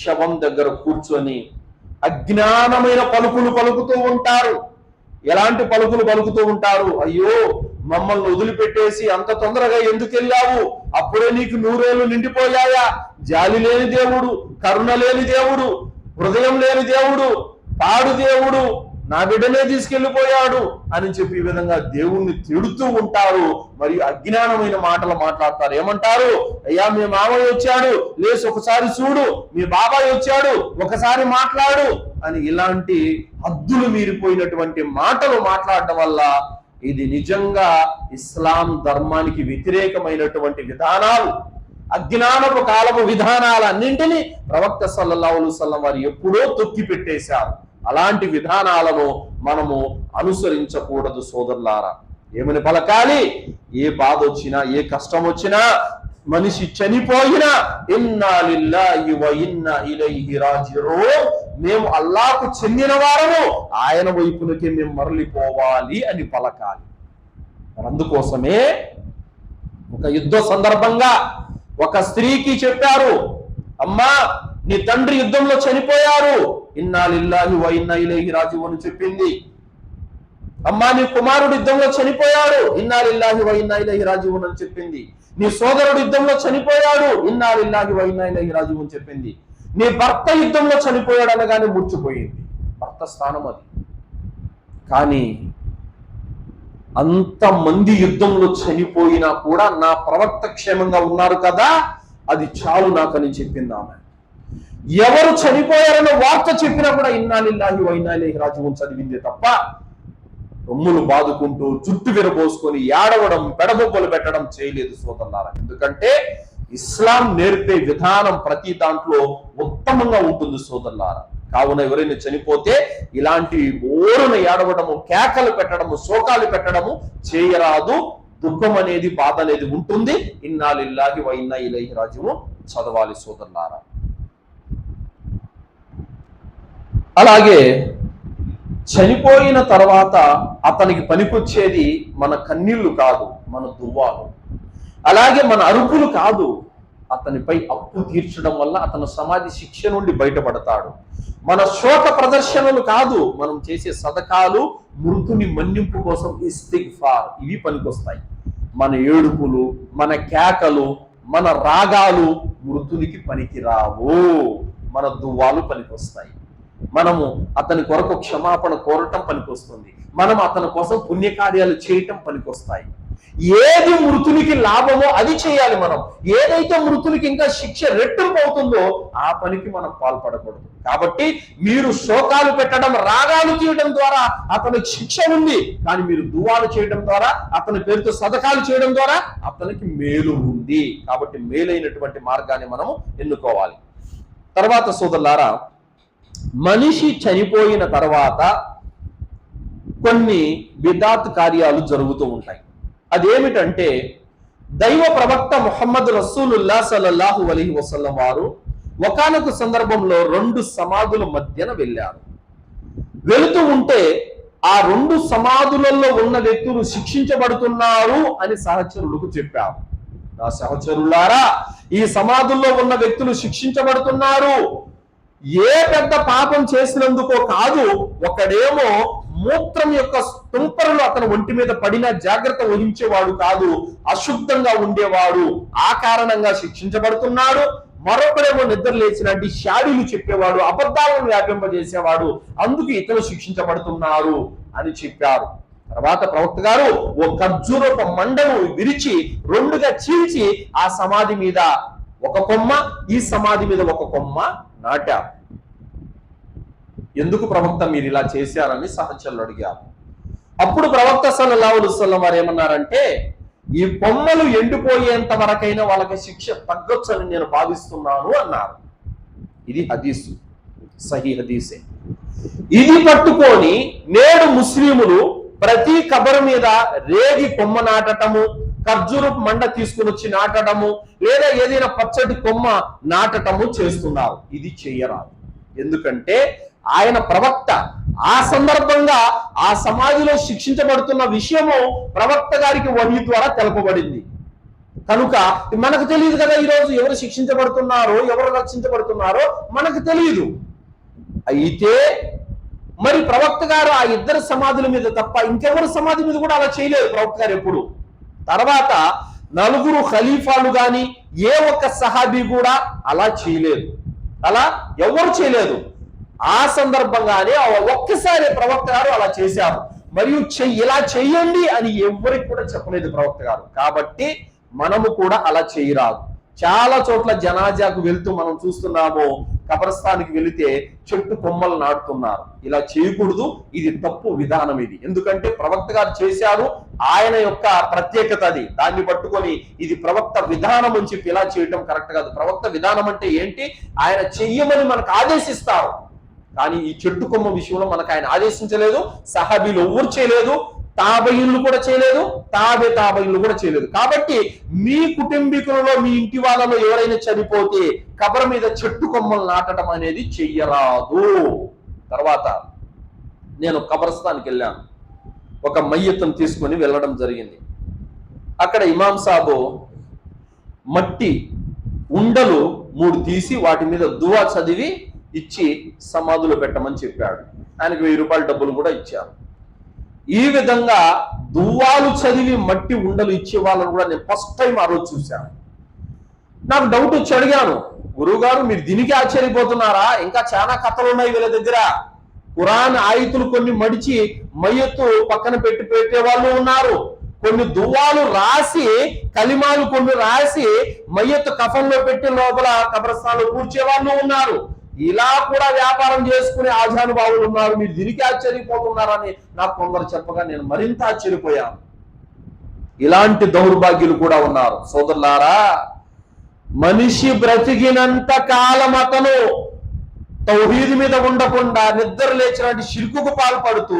S1: శవం దగ్గర కూర్చొని అజ్ఞానమైన పలుకులు పలుకుతూ ఉంటారు. ఎలాంటి పలుకులు పలుకుతూ ఉంటారు? అయ్యో, మమ్మల్ని వదిలిపెట్టేసి అంత తొందరగా ఎందుకు వెళ్ళావు? అప్పుడే నీకు 100 ఏళ్ళు నిండిపోయాయా? జాలి లేని దేవుడు, కరుణ లేని దేవుడు, హృదయం లేని దేవుడు, పాడు దేవుడు నా బిడ్డనే తీసుకెళ్లిపోయాడు అని చెప్పి ఈ విధంగా దేవుణ్ణి తిడుతూ ఉంటారు. మరియు అజ్ఞానమైన మాటలు మాట్లాడతారు. ఏమంటారు? అయ్యా, మీ మామయ్య వచ్చాడు, లేసి ఒకసారి చూడు, మీ బాబాయ్ వచ్చాడు, ఒకసారి మాట్లాడు అని ఇలాంటి హద్దులు మీరిపోయినటువంటి మాటలు మాట్లాడటం వల్ల ఇది నిజంగా ఇస్లాం ధర్మానికి వ్యతిరేకమైనటువంటి విధానాలు, అజ్ఞానపు కాలపు విధానాలన్నింటినీ ప్రవక్త సల్లల్లాహు అలైహి వసల్లం వారు ఎప్పుడో తొక్కి పెట్టేశారు. అలాంటి విధానాలను మనము అనుసరించకూడదు సోదరులారా. ఏమని పలకాలి? ఏ బాధ వచ్చినా, ఏ కష్టం వచ్చినా, మనిషి చనిపోయినా ఇన్నా లిల్లాహి వ ఇన్నా ఇలైహి రాజిఊన్, మేము అల్లాహ్కు చెందిన వారము, ఆయన వైపునకే మేము మరలిపోవాలి అని పలకాలి. అందుకోసమే ఒక యుద్ధ సందర్భంగా ఒక స్త్రీకి చెప్పారు, అమ్మా, నీ తండ్రి యుద్ధంలో చనిపోయారు, ఇన్నా లిల్లాహి వ ఇన్నా ఇలైహి రాజిఊన్ అని చెప్పింది. అమ్మా, నీ కుమారుడు యుద్ధంలో చనిపోయాడు, ఇన్నా లిల్లాహి వ ఇన్నా ఇలైహి రాజిఊన్ అని చెప్పింది. నీ సోదరుడు యుద్ధంలో చనిపోయాడు, ఇన్నా లిల్లాహి వ ఇన్నా ఇలైహి రాజిఊన్ చెప్పింది. నీ భర్త యుద్ధంలో చనిపోయాడు అనగానే ముర్చిపోయింది. భర్త స్థానం అది. కానీ అంతమంది యుద్ధంలో చనిపోయినా కూడా నా ప్రవక్త క్షేమంగా ఉన్నారు కదా, అది చాలు నాకని చెప్పింది ఆమె. ఎవరు చనిపోయారన్న వార్త చెప్పినా కూడా ఇన్నా లిల్లాహి వ ఇన్నా ఇలైహి రాజిఊన్ చదివిందే తప్ప రొమ్ములు బాదుకుంటూ జుట్టు విరబోసుకొని ఏడవడం, పెడబొబ్బలు పెట్టడం చేయలేదు సోదరులారా. ఎందుకంటే ఇస్లాం నేర్పే విధానం ప్రతి దాంట్లో ఉత్తమంగా ఉంటుంది సోదరులారా. కావున ఎవరైనా చనిపోతే ఇలాంటి ఓరున ఏడవడము, కేకలు పెట్టడము, శోకాలు పెట్టడము చేయరాదు. దుఃఖం అనేది, బాధ అనేది ఉంటుంది. ఇన్నా లిల్లాహి వ ఇన్నా ఇలైహి రాజిఊన్ చదవాలి సోదరులారా. అలాగే చనిపోయిన తర్వాత అతనికి పనికొచ్చేది మన కన్నీళ్లు కాదు, మన దువ్వాలు. అలాగే మన అరుపులు కాదు, అతనిపై అప్పు తీర్చడం వల్ల అతను సమాధి శిక్ష నుండి బయటపడతాడు. మన శోక ప్రదర్శనలు కాదు, మనం చేసే సదకాలు, మృతుని మన్నింపు కోసం ఇస్తిగ్ఫార్, ఇవి పనికొస్తాయి. మన ఏడుపులు, మన కేకలు, మన రాగాలు మృతునికి పనికిరావు. మన దువ్వాలు పనికొస్తాయి. మనము అతని కొరకు క్షమాపణ కోరటం పనికొస్తుంది. మనం అతని కోసం పుణ్యకార్యాలు చేయటం పనికొస్తాయి. ఏది మృతునికి లాభమో అది చేయాలి. మనం ఏదైతే మృతునికి ఇంకా శిక్ష రెట్టింపు అవుతుందో ఆ పనికి మనం పాల్పడకూడదు. కాబట్టి మీరు శోకాలు పెట్టడం, రాగాలు తీయడం ద్వారా అతనికి శిక్ష ఉంది, కానీ మీరు దువాలు చేయడం ద్వారా, అతని పేరుతో సదకాలు చేయడం ద్వారా అతనికి మేలు ఉంది. కాబట్టి మేలైనటువంటి మార్గాన్ని మనము ఎన్నుకోవాలి. తర్వాత సోదరులారా, మనిషి చనిపోయిన తర్వాత కొన్ని బిదాత్ కార్యాలు జరుగుతూ ఉంటాయి. అదేమిటంటే, దైవ ప్రవక్త ముహమ్మద్ రసూలుల్లా సల్లల్లాహు అలైహి వసల్లం వారు ఒకానొక సందర్భంలో 2 సమాధుల మధ్యన వెళ్ళారు. వెళుతూ ఉంటే ఆ 2 సమాధులలో ఉన్న వ్యక్తులు శిక్షించబడుతున్నారు అని సహచరులకు చెప్పారు. నా సహచరులారా, ఈ సమాధుల్లో ఉన్న వ్యక్తులు శిక్షించబడుతున్నారు. ఏ పెద్ద పాపం చేసినందుకో కాదు, ఒకడేమో మూత్రం యొక్క తుంపరలు అతను ఒంటి మీద పడినా జాగ్రత్త వహించేవాడు కాదు, అశుద్ధంగా ఉండేవాడు, ఆ కారణంగా శిక్షించబడుతున్నాడు. మరొకడేమో నిద్ర లేచినట్టు షాడీలు చెప్పేవాడు, అబద్ధాలను వ్యాపింపజేసేవాడు, అందుకు ఇతను శిక్షించబడుతున్నారు అని చెప్పారు. తర్వాత ప్రవక్త గారు ఓ ఖర్జూరపు మండను విరిచి 2గా చీల్చి ఆ సమాధి మీద ఒక కొమ్మ, ఈ సమాధి మీద ఒక కొమ్మ నాటారు. ఎందుకు ప్రవక్త మీరు ఇలా చేశారని సహచరులు అడిగారు. అప్పుడు ప్రవక్త సల్లల్లాహు అలైహి వసల్లం వారు ఏమన్నారంటే, ఈ కొమ్మలు ఎండిపోయేంత వరకైనా వాళ్ళకి శిక్ష తగ్గొచ్చని నేను భావిస్తున్నాను అన్నారు. ఇది హదీసు, సహీ హదీసే. ఇది పట్టుకొని నేడు ముస్లిములు ప్రతి కబరు మీద రేగి కొమ్మ నాటటము, ఖర్జూరపు మండ తీసుకుని వచ్చి నాటడము, లేదా ఏదైనా పచ్చటి కొమ్మ నాటటము చేస్తున్నారు. ఇది చెయ్యరాదు. ఎందుకంటే ఆయన ప్రవక్త ఆ సందర్భంగా ఆ సమాధిలో శిక్షించబడుతున్న విషయము ప్రవక్త గారికి వహీ ద్వారా తెలపబడింది. కనుక మనకు తెలియదు కదా ఈరోజు ఎవరు శిక్షించబడుతున్నారో, ఎవరు రక్షించబడుతున్నారో మనకు తెలియదు. అయితే మరి ప్రవక్త గారు ఆ 2 సమాధుల మీద తప్ప ఇంకెవరు సమాధి మీద కూడా అలా చేయలేదు ప్రవక్త గారు ఎప్పుడు. తర్వాత 4 ఖలీఫాలు గాని ఏ ఒక్క సహాబీ కూడా అలా చేయలేదు. అలా ఎవరు చేయలేదు. ఆ సందర్భంగానే ఒక్కసారి ప్రవక్త గారు అలా చేశారు. మరియు ఇలా చెయ్యండి అని ఎవరికి కూడా చెప్పలేదు ప్రవక్త గారు. కాబట్టి మనము కూడా అలా చేయరాదు. చాలా చోట్ల జనాజాకు వెళ్తూ మనం చూస్తున్నాము, కబరస్థానికి వెళితే చెట్టు కొమ్మలు నాటుతున్నారు. ఇలా చేయకూడదు, ఇది తప్పు విధానం. ఇది ఎందుకంటే ప్రవక్త గారు చేశారు, ఆయన యొక్క ప్రత్యేకత అది. దాన్ని పట్టుకొని ఇది ప్రవక్త విధానం అని చెప్పి ఇలా చేయడం కరెక్ట్ కాదు. ప్రవక్త విధానం అంటే ఏంటి? ఆయన చెయ్యమని మనకు ఆదేశిస్తారు, కానీ ఈ చెట్టు కొమ్మ విషయంలో మనకు ఆయన ఆదేశించలేదు. సహాబీలు ఎవ్వరు చేయలేదు, తాబయిన్లు కూడా చేయలేదు, తాబయిన్లు కూడా చేయలేదు. కాబట్టి మీ కుటుంబీకులలో, మీ ఇంటి వాళ్ళలో ఎవరైనా చనిపోతే కబర మీద చెట్టు కొమ్మలు నాటడం అనేది చెయ్యరాదు. తర్వాత నేను కబరస్థానికి వెళ్ళాను, ఒక మయ్యత్తును తీసుకొని వెళ్ళడం జరిగింది. అక్కడ ఇమాం సాబు మట్టి ఉండలు 3 తీసి వాటి మీద దువా చదివి ఇచ్చి సమాధులు పెట్టమని చెప్పాడు. ఆయనకు 1000 రూపాయల డబ్బులు కూడా ఇచ్చారు. ఈ విధంగా దువ్వాలు చదివి మట్టి ఉండలు ఇచ్చే వాళ్ళని కూడా నేను ఫస్ట్ టైం ఆ రోజు చూశాను. నాకు డౌట్ వచ్చి అడిగాను, గురువు గారు మీరు దీనికి ఆశ్చర్యపోతున్నారా? ఇంకా చాలా కథలు ఉన్నాయి వీళ్ళ దగ్గర. ఖురాన్ ఆయితులు కొన్ని మడిచి మయ్యత్తు పక్కన పెట్టే వాళ్ళు ఉన్నారు. కొన్ని దువ్వాలు రాసి, కలిమాలు కొన్ని రాసి మయ్యత్తు కఫంలో పెట్టి లోపల కబ్రస్థాన్లో కూర్చే వాళ్ళు ఉన్నారు. ఇలా కూడా వ్యాపారం చేసుకునే ఆజానుభావులు ఉన్నారు. మీరు దీనికి ఆశ్చర్యపోతున్నారని నాకు కొందరు చెప్పగా నేను మరింత ఆశ్చర్యపోయాను. ఇలాంటి దౌర్భాగ్యులు కూడా ఉన్నారు. సోదరులారా, మనిషి బ్రతికినంత కాలం అతను తౌహీద్ మీద ఉండకుండా నిద్ర లేచినట్టు షిర్కుకు పాల్పడుతూ,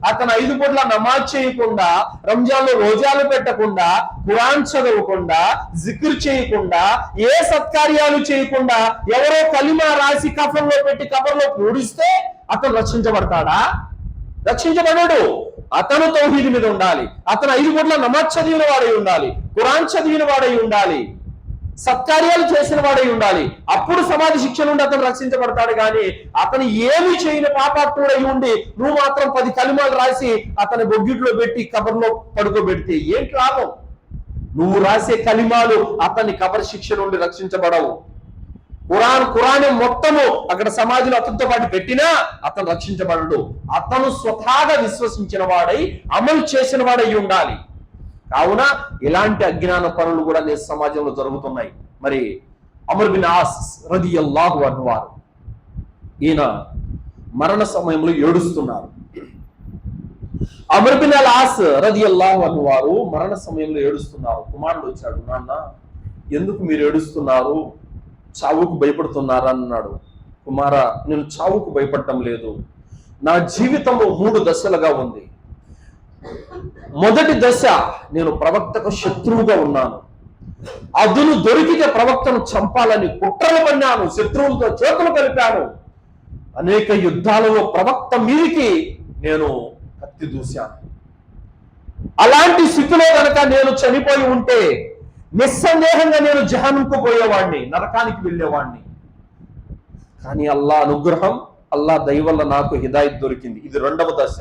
S1: అతను 5 పూట్ల నమాజ్ చేయకుండా, రంజాన్లో రోజాలు పెట్టకుండా, ఖురాన్ చదవకుండా, జిక్ర్ చేయకుండా, ఏ సత్కార్యాలు చేయకుండా ఎవరో కలిమా రాసి కఫంలో పెట్టి కబర్లో పూడిస్తే అతను రక్షించబడతాడా? రక్షించబడడు. అతను తౌహీద్ మీద ఉండాలి. అతను 5 పూట్ల నమాజ్ చదివిన వాడై ఉండాలి, ఖురాన్ చదివిన వాడై ఉండాలి, సత్కార్యాలు చేసిన వాడై ఉండాలి. అప్పుడు సమాధి శిక్ష నుండి అతను రక్షించబడతాడు. కానీ అతను ఏమి చేయని పాపాత్ముడై ఉండి నువ్వు మాత్రం 10 కలిమాలు రాసి అతని బొగ్గిట్లో పెట్టి కబర్లో పడుకోబెడితే ఏంటి లాభం? నువ్వు రాసే కలిమాలు అతన్ని కబర్ శిక్ష నుండి రక్షించబడవు. ఖురాన్ మొత్తము అక్కడ సమాధిలో అతనితో పాటు పెట్టినా అతను రక్షించబడడు. అతను స్వతహాగా విశ్వసించిన వాడై, అమలు చేసిన వాడై ఉండాలి. కావున ఇలాంటి అజ్ఞాన పనులు కూడా నేటి సమాజంలో జరుగుతున్నాయి. మరి అమర్ బిన్ ఆస్ రదియల్లాహు అన్హు వారు ఈయన మరణ సమయంలో ఏడుస్తున్నారు. అమర్ బిన్ ఆస్ రదియల్లాహు అన్హు వారు మరణ సమయంలో ఏడుస్తున్నారు. కుమారుడు వచ్చాడు, నాన్న ఎందుకు మీరు ఏడుస్తున్నారు, చావుకు భయపడుతున్నారా అన్నాడు. కుమారా, నేను చావుకు భయపడటం లేదు, నా జీవితము 3 దశలుగా ఉంది. మొదటి దశ, నేను ప్రవక్తకు శత్రువుగా ఉన్నాను. అదును దొరికితే ప్రవక్తను చంపాలని కుట్రలు పన్నాను, శత్రువులతో చేతులు కలిపాను. అనేక యుద్ధాలలో ప్రవక్త మీదికి నేను కత్తి దూశాను. అలాంటి స్థితిలో కనుక నేను చనిపోయి ఉంటే నిస్సందేహంగా నేను జహన్నంకు పోయేవాడిని, నరకానికి వెళ్ళేవాడిని. కానీ అల్లా అనుగ్రహం, అల్లా దయ వల్ల నాకు హిదాయత్ దొరికింది. ఇది 2వ దశ.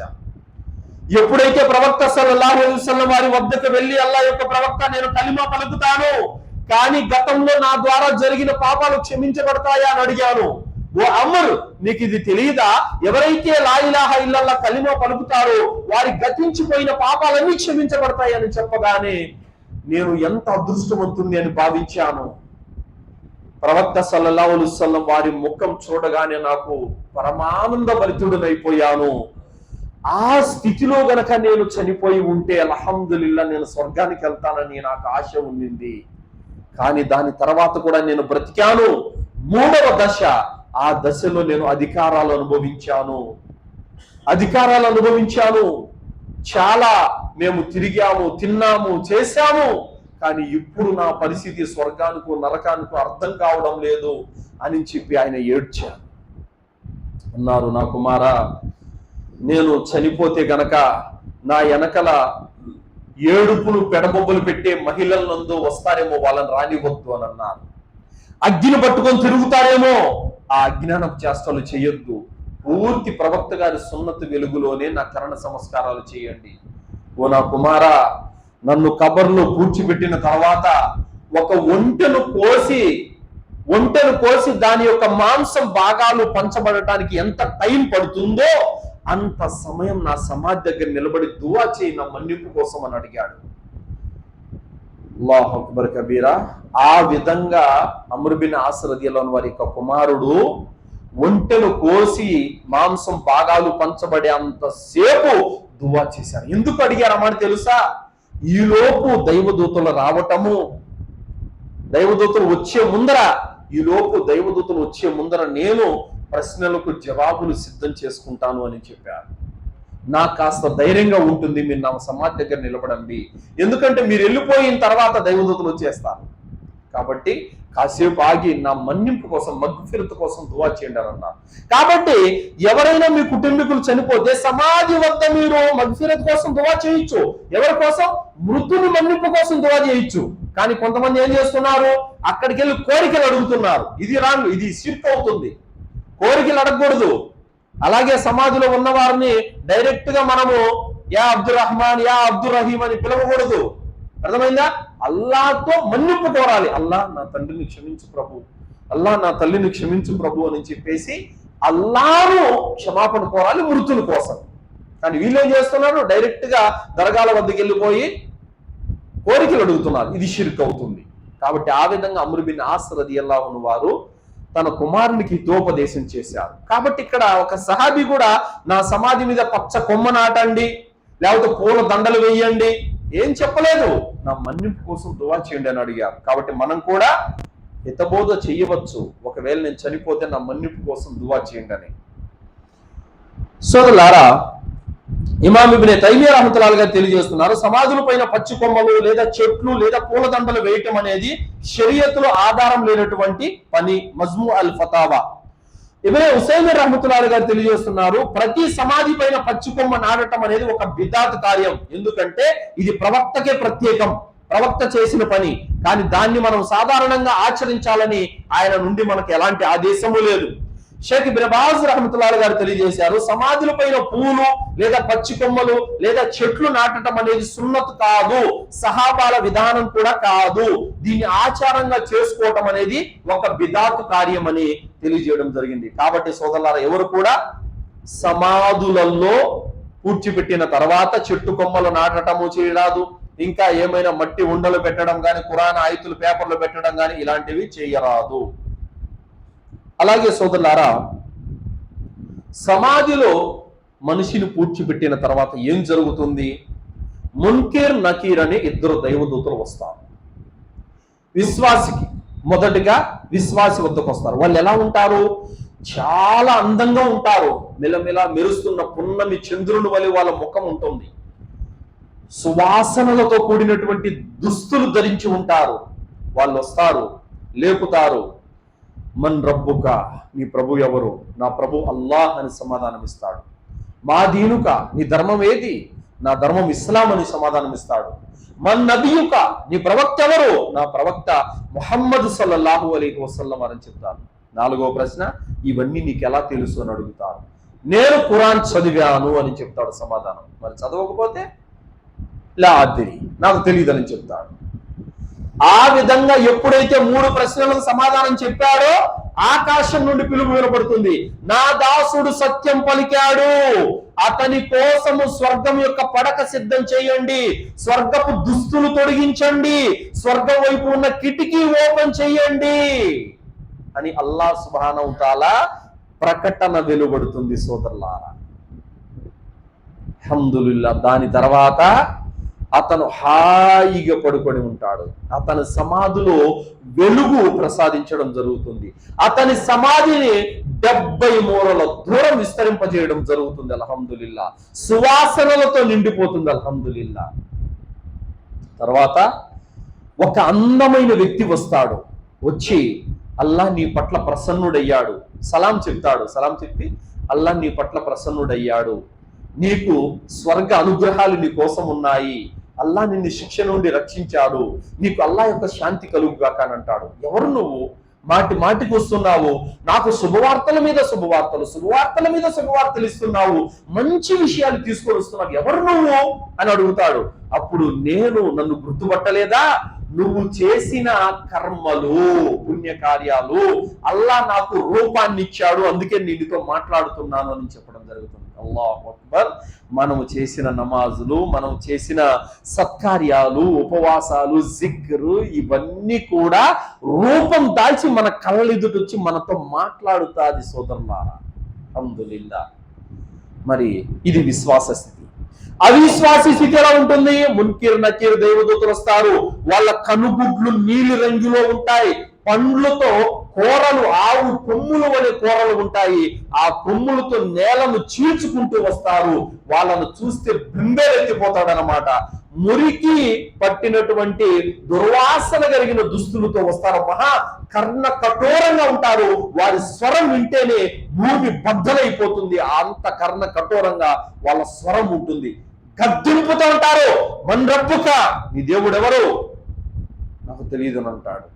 S1: ఎప్పుడైతే ప్రవక్త సల్లల్లాహు అలైహి వసల్లం వారి వద్దకు వెళ్ళి, అల్లా యొక్క ప్రవక్త, నేను కలిమా పలుకుతాను, కానీ గతంలో నా ద్వారా జరిగిన పాపాలు క్షమించబడతాయా అని అడిగాను. ఓ అమర్, నీకు ఇది తెలియదా, ఎవరైతే లా ఇలాహా ఇల్లల్లాహ్ కలిమా పలుకుతారో వారి గతించిపోయిన పాపాలన్నీ క్షమించబడతాయి అని చెప్పగానే నేను ఎంత అదృష్టవంతుని అని భావించాను. ప్రవక్త సల్లల్లాహు అలైహి వసల్లం వారి ముఖం చూడగానే నాకు పరమానంద భరితుడనైపోయాను. ఆ స్థితిలో గనక నేను చనిపోయి ఉంటే అల్హమ్దులిల్లా నేను స్వర్గానికి వెళ్తానని నాకు ఆశ ఉండింది. కానీ దాని తర్వాత కూడా నేను బ్రతికాను. 3వ దశ, ఆ దశలో నేను అధికారాలు అనుభవించాను. చాలా మేము తిరిగాము, తిన్నాము, చేశాము. కానీ ఇప్పుడు నా పరిస్థితి స్వర్గానికో నరకానికో అర్థం కావడం లేదు అని చెప్పి ఆయన ఏడ్చారు. అన్నారు, నా కుమారా, నేను చనిపోతే గనక నా వెనకల ఏడుపులు పెడబొబ్బలు పెట్టే మహిళలందు వస్తారేమో, వాళ్ళని రానివద్దు అని అన్నారు. అగ్గిని పట్టుకొని తిరుగుతారేమో, ఆ అజ్ఞానపు చేష్టలు చేయొద్దు. పూర్తి ప్రవక్త గారి సున్నతి వెలుగులోనే నా కరణ సంస్కారాలు చేయండి. ఓ నా కుమారా, నన్ను కబర్లో కూర్చిపెట్టిన తర్వాత ఒక ఒంటెను కోసి దాని యొక్క మాంసం భాగాలు పంచబడటానికి ఎంత టైం పడుతుందో అంత సమయం నా సమాధి దగ్గర నిలబడి దువా చేయి నా మన్నింపు కోసం అని అడిగాడు. అల్లాహు అక్బర్ కబీరా. ఆ విధంగా అమ్ర్ బిన్ ఆస్ రదియల్లాహు అన్హు వారి యొక్క కుమారుడు ఒంటెను కోసి మాంసం భాగాలు పంచబడే అంతసేపు దువా చేశారు. ఎందుకు అడిగారమ్మని తెలుసా? ఈలోపు దైవదూతలు రావటము, దైవదూతలు వచ్చే ముందర నేను ప్రశ్నలకు జవాబులు సిద్ధం చేసుకుంటాను అని చెప్పారు. నాకు కాస్త ధైర్యంగా ఉంటుంది, మీరు నా సమాధి దగ్గర నిలబడండి, ఎందుకంటే మీరు వెళ్ళిపోయిన తర్వాత దైవదూతలు వచ్చేస్తారు. కాబట్టి కాసేపు ఆగి నా మన్నింపు కోసం, మగ్ఫిరత్ కోసం దువా చేయండి అని అన్నారు. కాబట్టి ఎవరైనా మీ కుటుంబీకులు చనిపోతే సమాధి వద్ద మీరు మగ్ఫిరత్ కోసం దువా చేయొచ్చు. ఎవరి కోసం? మృతుని మన్నింపు కోసం దువా చేయొచ్చు. కానీ కొంతమంది ఏం చేస్తున్నారు, అక్కడికి వెళ్ళి కోరికలు అడుగుతున్నారు. ఇది రాంగ్, ఇది షిర్క్ అవుతుంది. కోరికలు అడగకూడదు. అలాగే సమాధిలో ఉన్న వారిని డైరెక్ట్ గా మనము యా అబ్దుర్ రహమాన్, యా అబ్దుర్ రహీం అని పిలవకూడదు. అర్థమైందా? అల్లాహ్తో మన్నింపు కోరాలి. అల్లా నా తండ్రిని క్షమించు ప్రభు, అల్లా నా తల్లిని క్షమించు ప్రభు అని చెప్పేసి అల్లాహ్ను క్షమాపణ కోరాలి మృతుల కోసం. కానీ వీళ్ళు ఏం చేస్తున్నారు, డైరెక్ట్ గా దర్గాల వద్దకు వెళ్ళిపోయి కోరికలు అడుగుతున్నారు. ఇది షిర్క్ అవుతుంది. కాబట్టి ఆ విధంగా అమ్ర్ బిన్ ఆస్ రదియల్లాహు అన్హు వారు తన కుమారునికి హితోపదేశం చేశారు. కాబట్టి ఇక్కడ ఒక సహాబీ కూడా నా సమాధి మీద పచ్చ కొమ్మ నాటండి, లేకపోతే పూల దండలు వేయండి ఏం చెప్పలేదు. నా మన్నింపు కోసం దువా చేయండి అని అడిగారు. కాబట్టి మనం కూడా హితబోధ చేయవచ్చు. ఒకవేళ నేను చనిపోతే నా మన్నింపు కోసం దువా చేయండి అని. సోదరులారా, ఇమామ్ ఇబ్నే తైమియా రహ్మతుల్లాహి గారు తెలియజేస్తున్నారు, సమాధుల పైన పచ్చి కొమ్మలు లేదా చెట్లు లేదా పూలదండలు వేయటం అనేది షరియతులో ఆధారం లేనటువంటి పని. మజ్ము అల్ ఫతావా ఇబ్నే ఉసైమీన్ రహ్మతుల్లాహి గారు తెలియజేస్తున్నారు, ప్రతి సమాధి పైన పచ్చి కొమ్మ నాటడం అనేది ఒక బిదాత్ కార్యం. ఎందుకంటే ఇది ప్రవక్తకే ప్రత్యేకం, ప్రవక్త చేసిన పని. కానీ దాన్ని మనం సాధారణంగా ఆచరించాలని ఆయన నుండి మనకు ఎలాంటి ఆదేశము లేదు. షేక్ ఇబ్న్ బాజ్ రహ్మతుల్లాహి గారు తెలియజేశారు, సమాధుల పైన పూలు లేదా పచ్చి కొమ్మలు లేదా చెట్లు నాటడం అనేది సున్నత్ కాదు, సహాబాల విధానం కూడా కాదు. దీన్ని ఆచారంగా చేసుకోవటం అనేది ఒక బిదాత్ కార్యం అని తెలియజేయడం జరిగింది. కాబట్టి సోదరులారా, ఎవరు కూడా సమాధులలో పూడ్చిపెట్టిన తర్వాత చెట్టు కొమ్మలు నాటటము చేయరాదు, ఇంకా ఏమైనా మట్టి ఉండలు పెట్టడం కానీ, ఖురాన్ ఆయతులు పేపర్లు పెట్టడం కానీ ఇలాంటివి చేయరాదు. అలాగే సోదరులారా, సమాధిలో మనిషిని పూడ్చిపెట్టిన తర్వాత ఏం జరుగుతుంది? మున్కిర్ నకీర్ అనే ఇద్దరు దైవదూతలు వస్తారు. విశ్వాసికి మొదటిగా విశ్వాసి వద్దకు వస్తారు. వాళ్ళు ఎలా ఉంటారు? చాలా అందంగా ఉంటారు. మిలమిల మెరుస్తున్న పున్నమి చంద్రుని వలె వాళ్ళ ముఖం ఉంటుంది. సువాసనలతో కూడినటువంటి దుస్తులు ధరించి ఉంటారు. వాళ్ళు వస్తారు, లేపుతారు. మన్ రబ్బుక, నీ ప్రభు ఎవరు? నా ప్రభు అల్లాహ్ అని సమాధానం ఇస్తాడు. మా దీనుక, నీ ధర్మం ఏది? నా ధర్మం ఇస్లాం అని సమాధానం ఇస్తాడు. మన్ నబియుక, నీ ప్రవక్త ఎవరు? నా ప్రవక్త ముహమ్మద్ సల్లల్లాహు అలైహి వసల్లం అని చెప్తారు. నాలుగో ప్రశ్న, ఇవన్నీ నీకు ఎలా తెలుసు అని అడుగుతారు. నేను ఖురాన్ చదివాను అని చెప్తాడు సమాధానం. మరి చదవకపోతే లా అద్రి, నాకు తెలియదని చెప్తాడు. ఆ విధంగా ఎప్పుడైతే 3 ప్రశ్నలకు సమాధానం చెప్పాడో ఆకాశం నుండి పిలుపు వినపడుతుంది. నా దాసుడు సత్యం పలికాడు, అతని కోసము స్వర్గం యొక్క పడక సిద్ధం చేయండి, స్వర్గపు దుస్తులు తొడిగించండి, స్వర్గం వైపు ఉన్న కిటికీ ఓపెన్ చేయండి అని అల్లాహ్ సుబ్హానహు వ తఆలా ప్రకటన వెలువడుతుంది. సోదరులారా, అల్హమ్దులిల్లాహ్. దాని తర్వాత అతను హాయిగా పడుకొని ఉంటాడు. అతని సమాధిలో వెలుగు ప్రసాదించడం జరుగుతుంది. అతని సమాధిని 70 మూరల దూరం విస్తరింపజేయడం జరుగుతుంది. అల్హమ్దులిల్లాహ్. సువాసనలతో నిండిపోతుంది. అల్హమ్దులిల్లాహ్. తర్వాత ఒక అందమైన వ్యక్తి వస్తాడు. వచ్చి అల్లాహ్ నీ పట్ల ప్రసన్నుడయ్యాడు, సలాం చెప్తాడు. సలాం చెప్పి అల్లాహ్ నీ పట్ల ప్రసన్నుడయ్యాడు, నీకు స్వర్గ అనుగ్రహాలు నీ కోసం ఉన్నాయి, అల్లాహ్ నిన్ను శిక్ష నుండి రక్షించాడు, నీకు అల్లాహ్ యొక్క శాంతి కలుగుగాక అని అంటాడు. ఎవరు నువ్వు? మాటి మాటికి వస్తున్నావు, నాకు శుభవార్తల మీద శుభవార్తలు, శుభవార్తల మీద శుభవార్తలు ఇస్తున్నావు, మంచి విషయాలు తీసుకొని వస్తున్నావు, ఎవరు నువ్వు అని అడుగుతాడు. అప్పుడు నేను, నన్ను గుర్తుపట్టలేదా? నువ్వు చేసిన కర్మలు, పుణ్యకార్యాలు, అల్లాహ్ నాకు రూపాన్ని ఇచ్చాడు, అందుకే నీతో మాట్లాడుతున్నాను అని చెప్పడం జరుగుతుంది. అల్లాహు అక్బర్. మనము చేసిన నమాజులు, మనం చేసిన సత్కార్యాలు, ఉపవాసాలు, జిక్రు, ఇవన్నీ కూడా రూపం దాల్చి మన కళ్ళెదుట వచ్చి మనతో మాట్లాడుతాది సోదరులారా. అల్హమ్దులిల్లాహ్. మరి ఇది విశ్వాస స్థితి. అవిశ్వాసి స్థితి ఎలా ఉంటుంది? మున్కిర్ నకీర్ దైవదూతలు వస్తారు. వాళ్ళ కనుగుడ్లు నీలి రంగులో ఉంటాయి, పండ్లతో కూరలు, ఆవు కొమ్ముల వలె కూరలు ఉంటాయి. ఆ కొమ్ములతో నేలను చీల్చుకుంటూ వస్తారు. వాళ్ళను చూస్తే బింబెలెత్తిపోతాడనమాట. మురికి పట్టినటువంటి దుర్వాసన కలిగిన దుస్తులతో వస్తారు. మహా కర్ణ కఠోరంగా ఉంటారు. వారి స్వరం వింటేనే భూమి బద్దలైపోతుంది. అంత కర్ణ కఠోరంగా వాళ్ళ స్వరం ఉంటుంది. గద్దింపుతో ఉంటారు. మన్ రబ్బుక, నీ దేవుడు ఎవరు? నాకు తెలియదని అంటాడు.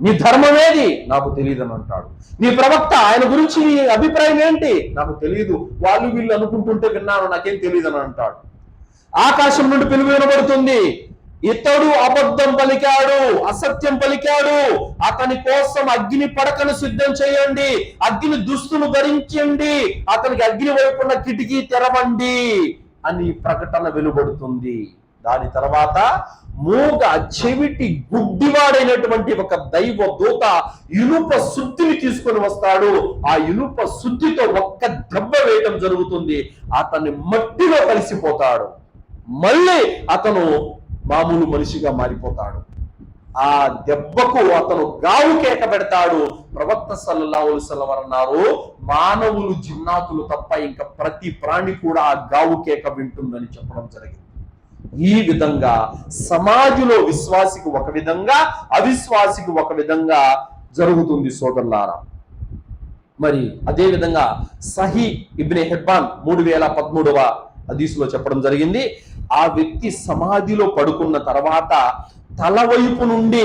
S1: నీ ధర్మం ఏది? నాకు తెలియదని అంటాడు. నీ ప్రవక్త, ఆయన గురించి నీ అభిప్రాయం ఏంటి? నాకు తెలియదు, వాళ్ళు వీళ్ళు అనుకుంటుంటే విన్నాను, నాకేం తెలియదని అంటాడు. ఆకాశం నుండి పిలుపు వినబడుతుంది. ఇతడు అబద్ధం పలికాడు, అసత్యం పలికాడు, అతని కోసం అగ్ని పడకను సిద్ధం చేయండి, అగ్ని దుస్తులు ధరించండి, అతనికి అగ్ని వైపున్న కిటికీ తెరవండి అని ప్రకటన వెలువడుతుంది. దాని తర్వాత మూగ, చెవిటి, గుడ్డివాడైనటువంటి ఒక దైవ దూత ఇనుప సుత్తిని తీసుకొని వస్తాడు. ఆ ఇనుప సుత్తితో ఒక్క దెబ్బ వేయటం జరుగుతుంది. అతన్ని మట్టిలో కలిసిపోతాడు. మళ్ళీ అతను మామూలు మనిషిగా మారిపోతాడు. ఆ దెబ్బకు అతను గావు కేక పెడతాడు. ప్రవక్త సల్లల్లాహు అలైహి వసల్లం అన్నారు, మానవులు, జిన్నాతులు తప్ప ఇంకా ప్రతి ప్రాణి కూడా ఆ గావు కేక వింటుందని చెప్పడం జరిగింది. ఈ విధంగా సమాజంలో విశ్వాసికి ఒక విధంగా, అవిశ్వాసికి ఒక విధంగా జరుగుతుంది సోదరులారా. మరి అదే విధంగా సహీ ఇబ్నే హిబ్బాన్ 3013వ హదీసులో చెప్పడం జరిగింది. ఆ వ్యక్తి సమాధిలో పడుకున్న తర్వాత తల వైపు నుండి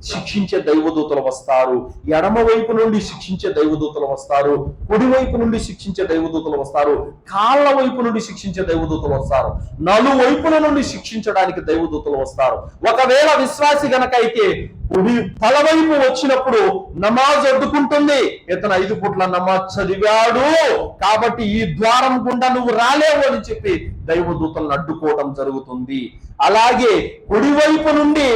S1: శిక్షించే దైవదూతలు వస్తారు, ఎడమ వైపు నుండి శిక్షించే దైవదూతలు వస్తారు, కుడి వైపు నుండి శిక్షించే దైవదూతలు వస్తారు, కాళ్ళ వైపు నుండి శిక్షించే దైవదూతలు వస్తారు, నలువైపుల నుండి శిక్షించడానికి దైవదూతలు వస్తారు. ఒకవేళ విశ్వాసి గనక అయితే కుడి తలవైపు వచ్చినప్పుడు నమాజ్ అడ్డుకుంటుంది. ఇతను 5 పూట్ల నమాజ్ చదివాడు కాబట్టి ఈ ద్వారం గుండా నువ్వు రాలేవు అని చెప్పి దైవదూతలను అడ్డుకోవడం జరుగుతుంది. అలాగే కుడివైపు నుండి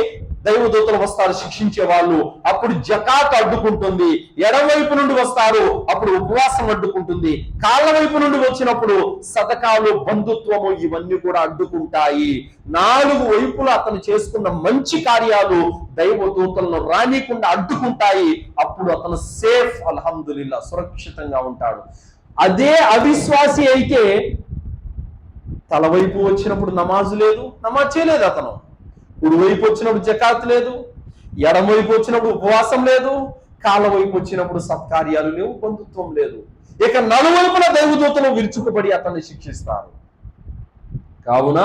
S1: దైవదూతలు వస్తారు శిక్షించే వాళ్ళు, అప్పుడు జకాత్ అడ్డుకుంటుంది. ఎడవైపు నుండి వస్తారు, అప్పుడు ఉపవాసం అడ్డుకుంటుంది. కాళ్ళ వైపు నుండి వచ్చినప్పుడు సదకాలు, బంధుత్వము ఇవన్నీ కూడా అడ్డుకుంటాయి. 4 వైపులా అతను చేసుకున్న మంచి కార్యాలు దైవదూతలను రానికుండా అడ్డుకుంటాయి. అప్పుడు అతను సేఫ్, అల్హమ్దులిల్లా, సురక్షితంగా ఉంటాడు. అదే అవిశ్వాసి అయితే తలవైపు వచ్చినప్పుడు నమాజు లేదు, నమాజ్ చేయలేదు. అతను కుడివైపు వచ్చినప్పుడు జకాత్ లేదు, ఎడమవైపు వచ్చినప్పుడు ఉపవాసం లేదు, కాళ్ళ వైపు వచ్చినప్పుడు సత్కార్యాలు లేవు, బంధుత్వం లేదు. ఇక నలువైపున దైవదూతలు విరుచుకుపడి అతన్ని శిక్షిస్తారు. కావున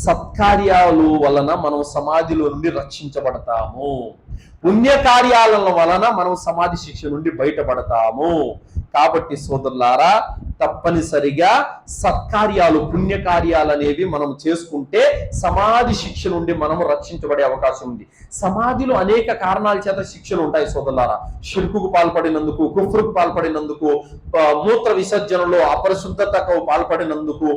S1: సత్కార్యాలు వలన మనం సమాధిలో నుండి రక్షించబడతాము. పుణ్యకార్యాల వలన మనం సమాధి శిక్ష నుండి బయటపడతాము. కాబట్టి సోదరులారా, తప్పనిసరిగా సత్కార్యాలు, పుణ్యకార్యాలు అనేవి మనం చేసుకుంటే సమాధి శిక్ష నుండి మనము రక్షించబడే అవకాశం ఉంది. సమాధిలో అనేక కారణాల చేత శిక్షలు ఉంటాయి సోదరులారా. షిర్కుకు పాల్పడినందుకు, కుఫ్రుకు పాల్పడినందుకు, మూత్ర విసర్జనలో అపరిశుద్ధతకు పాల్పడినందుకు,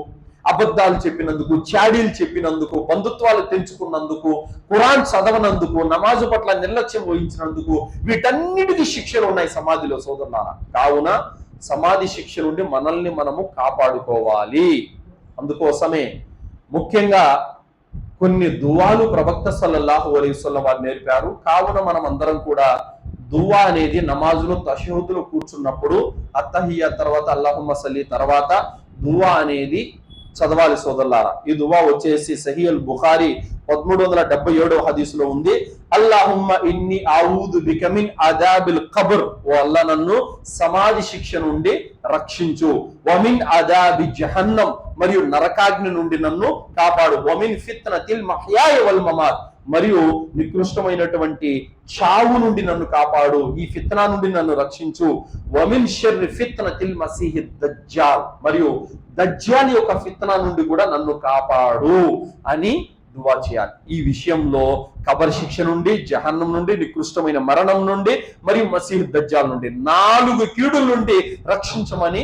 S1: అబద్ధాలు చెప్పినందుకు, చాడీలు చెప్పినందుకు, బంధుత్వాలు తెంచుకున్నందుకు, ఖురాన్ చదవనందుకు, నమాజు పట్ల నిర్లక్ష్యం వహించినందుకు, వీటన్నిటికీ శిక్షలు ఉన్నాయి సమాధిలో సోదరులారా. కావున సమాధి శిక్ష నుండి మనల్ని మనము కాపాడుకోవాలి. అందుకోసమే ముఖ్యంగా కొన్ని దువాలు ప్రవక్త సల్లల్లాహు అలైహి వసల్లం వారు నేర్పారు. కావున మనం అందరం కూడా దువా అనేది నమాజులో తషహుదులో కూర్చున్నప్పుడు అత్తహియా తర్వాత అల్లాహుమ్మ సల్లి తర్వాత దువా అనేది చదవాలి సోదరులారా. ఈ దువా వచ్చేసి సహీహుల్ బుఖారీ 1377వ హదీసులో ఉంది. అల్లాహుమ్మ ఇన్ని ఆఊదు బిక మిన్ అదాబిల్ ఖబ్ర్, ఓ అల్లాహ్ నన్ను సమాధి శిక్ష నుండి రక్షించు. వమిన్ అదాబి జహన్నం, మరియు నరకాగ్ని నుండి నన్ను కాపాడు. వమిన్ ఫిత్నతిల్ మహ్యాయ వల్ మమాత్, మరియు నికృష్టమైనటువంటి చావు నుండి నన్ను కాపాడు, ఈ ఫిత్నా నుండి నన్ను రక్షించు. వమిన్ షర్రి ఫిత్నతిల్ మసీహి దజ్జాల్, మరియు దజ్జాల్ యొక్క ఫిత్నా నుండి కూడా నన్ను కాపాడు అని దువా చేయాలి. ఈ విషయంలో కబర్ శిక్ష నుండి, జహన్నం నుండి, నికృష్టమైన మరణం నుండి, మరియు మసీహ్ దజ్జాల్ నుండి 4 కీడుల నుండి రక్షించమని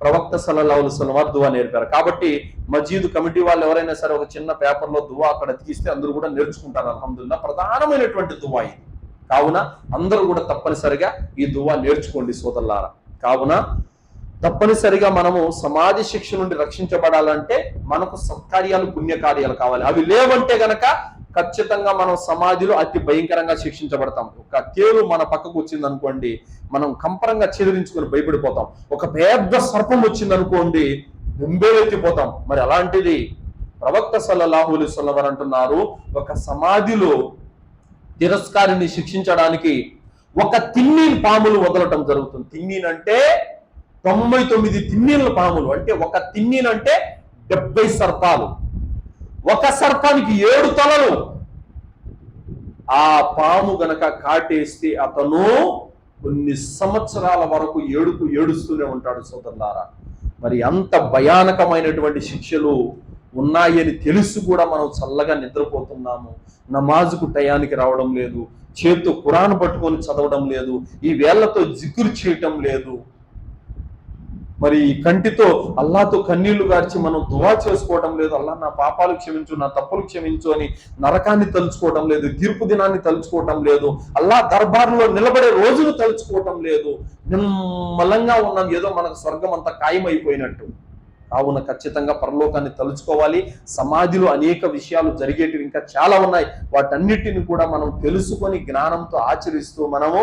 S1: ప్రవక్త సల్లల్లాహు అలైహి వసల్లం వారు దువా నేర్పారు. కాబట్టి మస్జిద్ కమిటీ వాళ్ళు ఎవరైనా సరే ఒక చిన్న పేపర్లో దువా అక్కడ తీస్తే అందరూ కూడా నేర్చుకుంటారు. అల్హమ్దులిల్లాహ్, ప్రధానమైనటువంటి దువా ఇది. కావున అందరూ కూడా తప్పనిసరిగా ఈ దువా నేర్చుకోండి సోదరులారా. కావున తప్పనిసరిగా మనము సమాధి శిక్ష నుండి రక్షించబడాలంటే మనకు సత్కార్యాలు, పుణ్యకార్యాలు కావాలి. అవి లేవంటే గనక ఖచ్చితంగా మనం సమాధిలో అతి భయంకరంగా శిక్షించబడతాం. ఒక తేలు మన పక్కకు వచ్చింది అనుకోండి, మనం కంపరంగా చెదిరించుకొని భయపడిపోతాం. ఒక పెద్ద సర్పం వచ్చింది అనుకోండి, బెంబేలెత్తిపోతాం. మరి అలాంటిది ప్రవక్త సల్లల్లాహు అలైహి వసల్లం వారు అంటున్నారు, ఒక సమాధిలో తిరస్కారిని శిక్షించడానికి ఒక తిన్నీన్ పాములు వదలటం జరుగుతుంది. తిన్నీన్ అంటే 99 తిన్నీళ్ళ పాములు, అంటే ఒక తిన్నీన్ అంటే 70 సర్పాలు. ఒక సర్పానికి 7 తలలు. ఆ పాము గనక కాటేస్తే అతను కొన్ని సంవత్సరాల వరకు ఏడుస్తూనే ఉంటాడు సోదరులారా. మరి అంత భయానకమైనటువంటి శిక్షలు ఉన్నాయని తెలుసు కూడా మనం చల్లగా నిద్రపోతున్నాము. నమాజుకు టయానికి రావడం లేదు, చేత్తో ఖురాన్ పట్టుకొని చదవడం లేదు, ఈ వేళ్లతో జిక్రు చేయటం లేదు, మరి కంటితో అల్లాహ్తో కన్నీళ్లు గార్చి మనం దువా చేసుకోవడం లేదు. అల్లాహ్ నా పాపాలు క్షమించు, నా తప్పులు క్షమించు అని నరకాన్ని తలుచుకోవడం లేదు, తీర్పు దినాన్ని తలుచుకోవటం లేదు, అల్లాహ్ దర్బార్లో నిలబడే రోజును తలుచుకోవటం లేదు. నిమ్మలంగా ఉన్నాం, ఏదో మనకు స్వర్గం అంతా ఖాయమైపోయినట్టు. కావున ఖచ్చితంగా పరలోకాన్ని తలుచుకోవాలి. సమాధిలో అనేక విషయాలు జరిగేటివి ఇంకా చాలా ఉన్నాయి. వాటన్నిటిని కూడా మనం తెలుసుకొని జ్ఞానంతో ఆచరిస్తూ మనము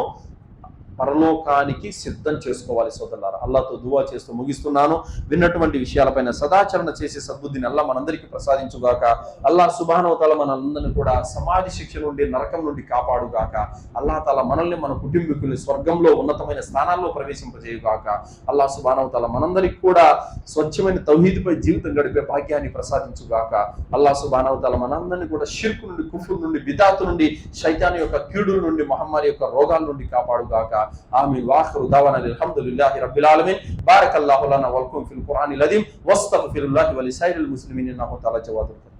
S1: పరలోకానికి సిద్ధం చేసుకోవాలి సోదరులారా. అల్లాహ్తో దువా చేస్తూ ముగిస్తున్నాను. విన్నటువంటి విషయాలపైన సదాచరణ చేసే సద్బుద్ధిని అల్లాహ్ మనందరికీ ప్రసాదించుగాక. అల్లాహ్ సుబ్హానహు వ తఆలా మనందరిని కూడా సమాధి శిక్ష నుండి, నరకం నుండి కాపాడుగాక. అల్లాహ్ తాలా మనల్ని, మన కుటుంబీకుల్ని స్వర్గంలో ఉన్నతమైన స్థానాల్లో ప్రవేశింపజేయుగాక. అల్లాహ్ సుబ్హానహు వ తఆలా మనందరికీ కూడా స్వచ్ఛమైన తౌహీద్పై జీవితం గడిపే భాగ్యాన్ని ప్రసాదించుగాక. అల్లాహ్ సుబ్హానహు వ తఆలా మనందరినీ కూడా షిర్కు నుండి, కుఫ్ర్ నుండి, బిదాతు నుండి, శైతాన్ యొక్క కీడుల నుండి, మహమ్మారి యొక్క రోగాల నుండి కాపాడుగాక. ఆమీన్. వాఖిరు దావానా అల్హమ్దులిల్లాహి రబ్బిల్ ఆలమీన్. బారకల్లాహు లనా వలకుం ఫిల్ ఖురానిల్ అజీమ్ వస్తగ్ఫిరుల్లాహి వలిసైరిల్ ముస్లిమీన్ ఇన్నహు తఆలా జవాదుల్ కరీం.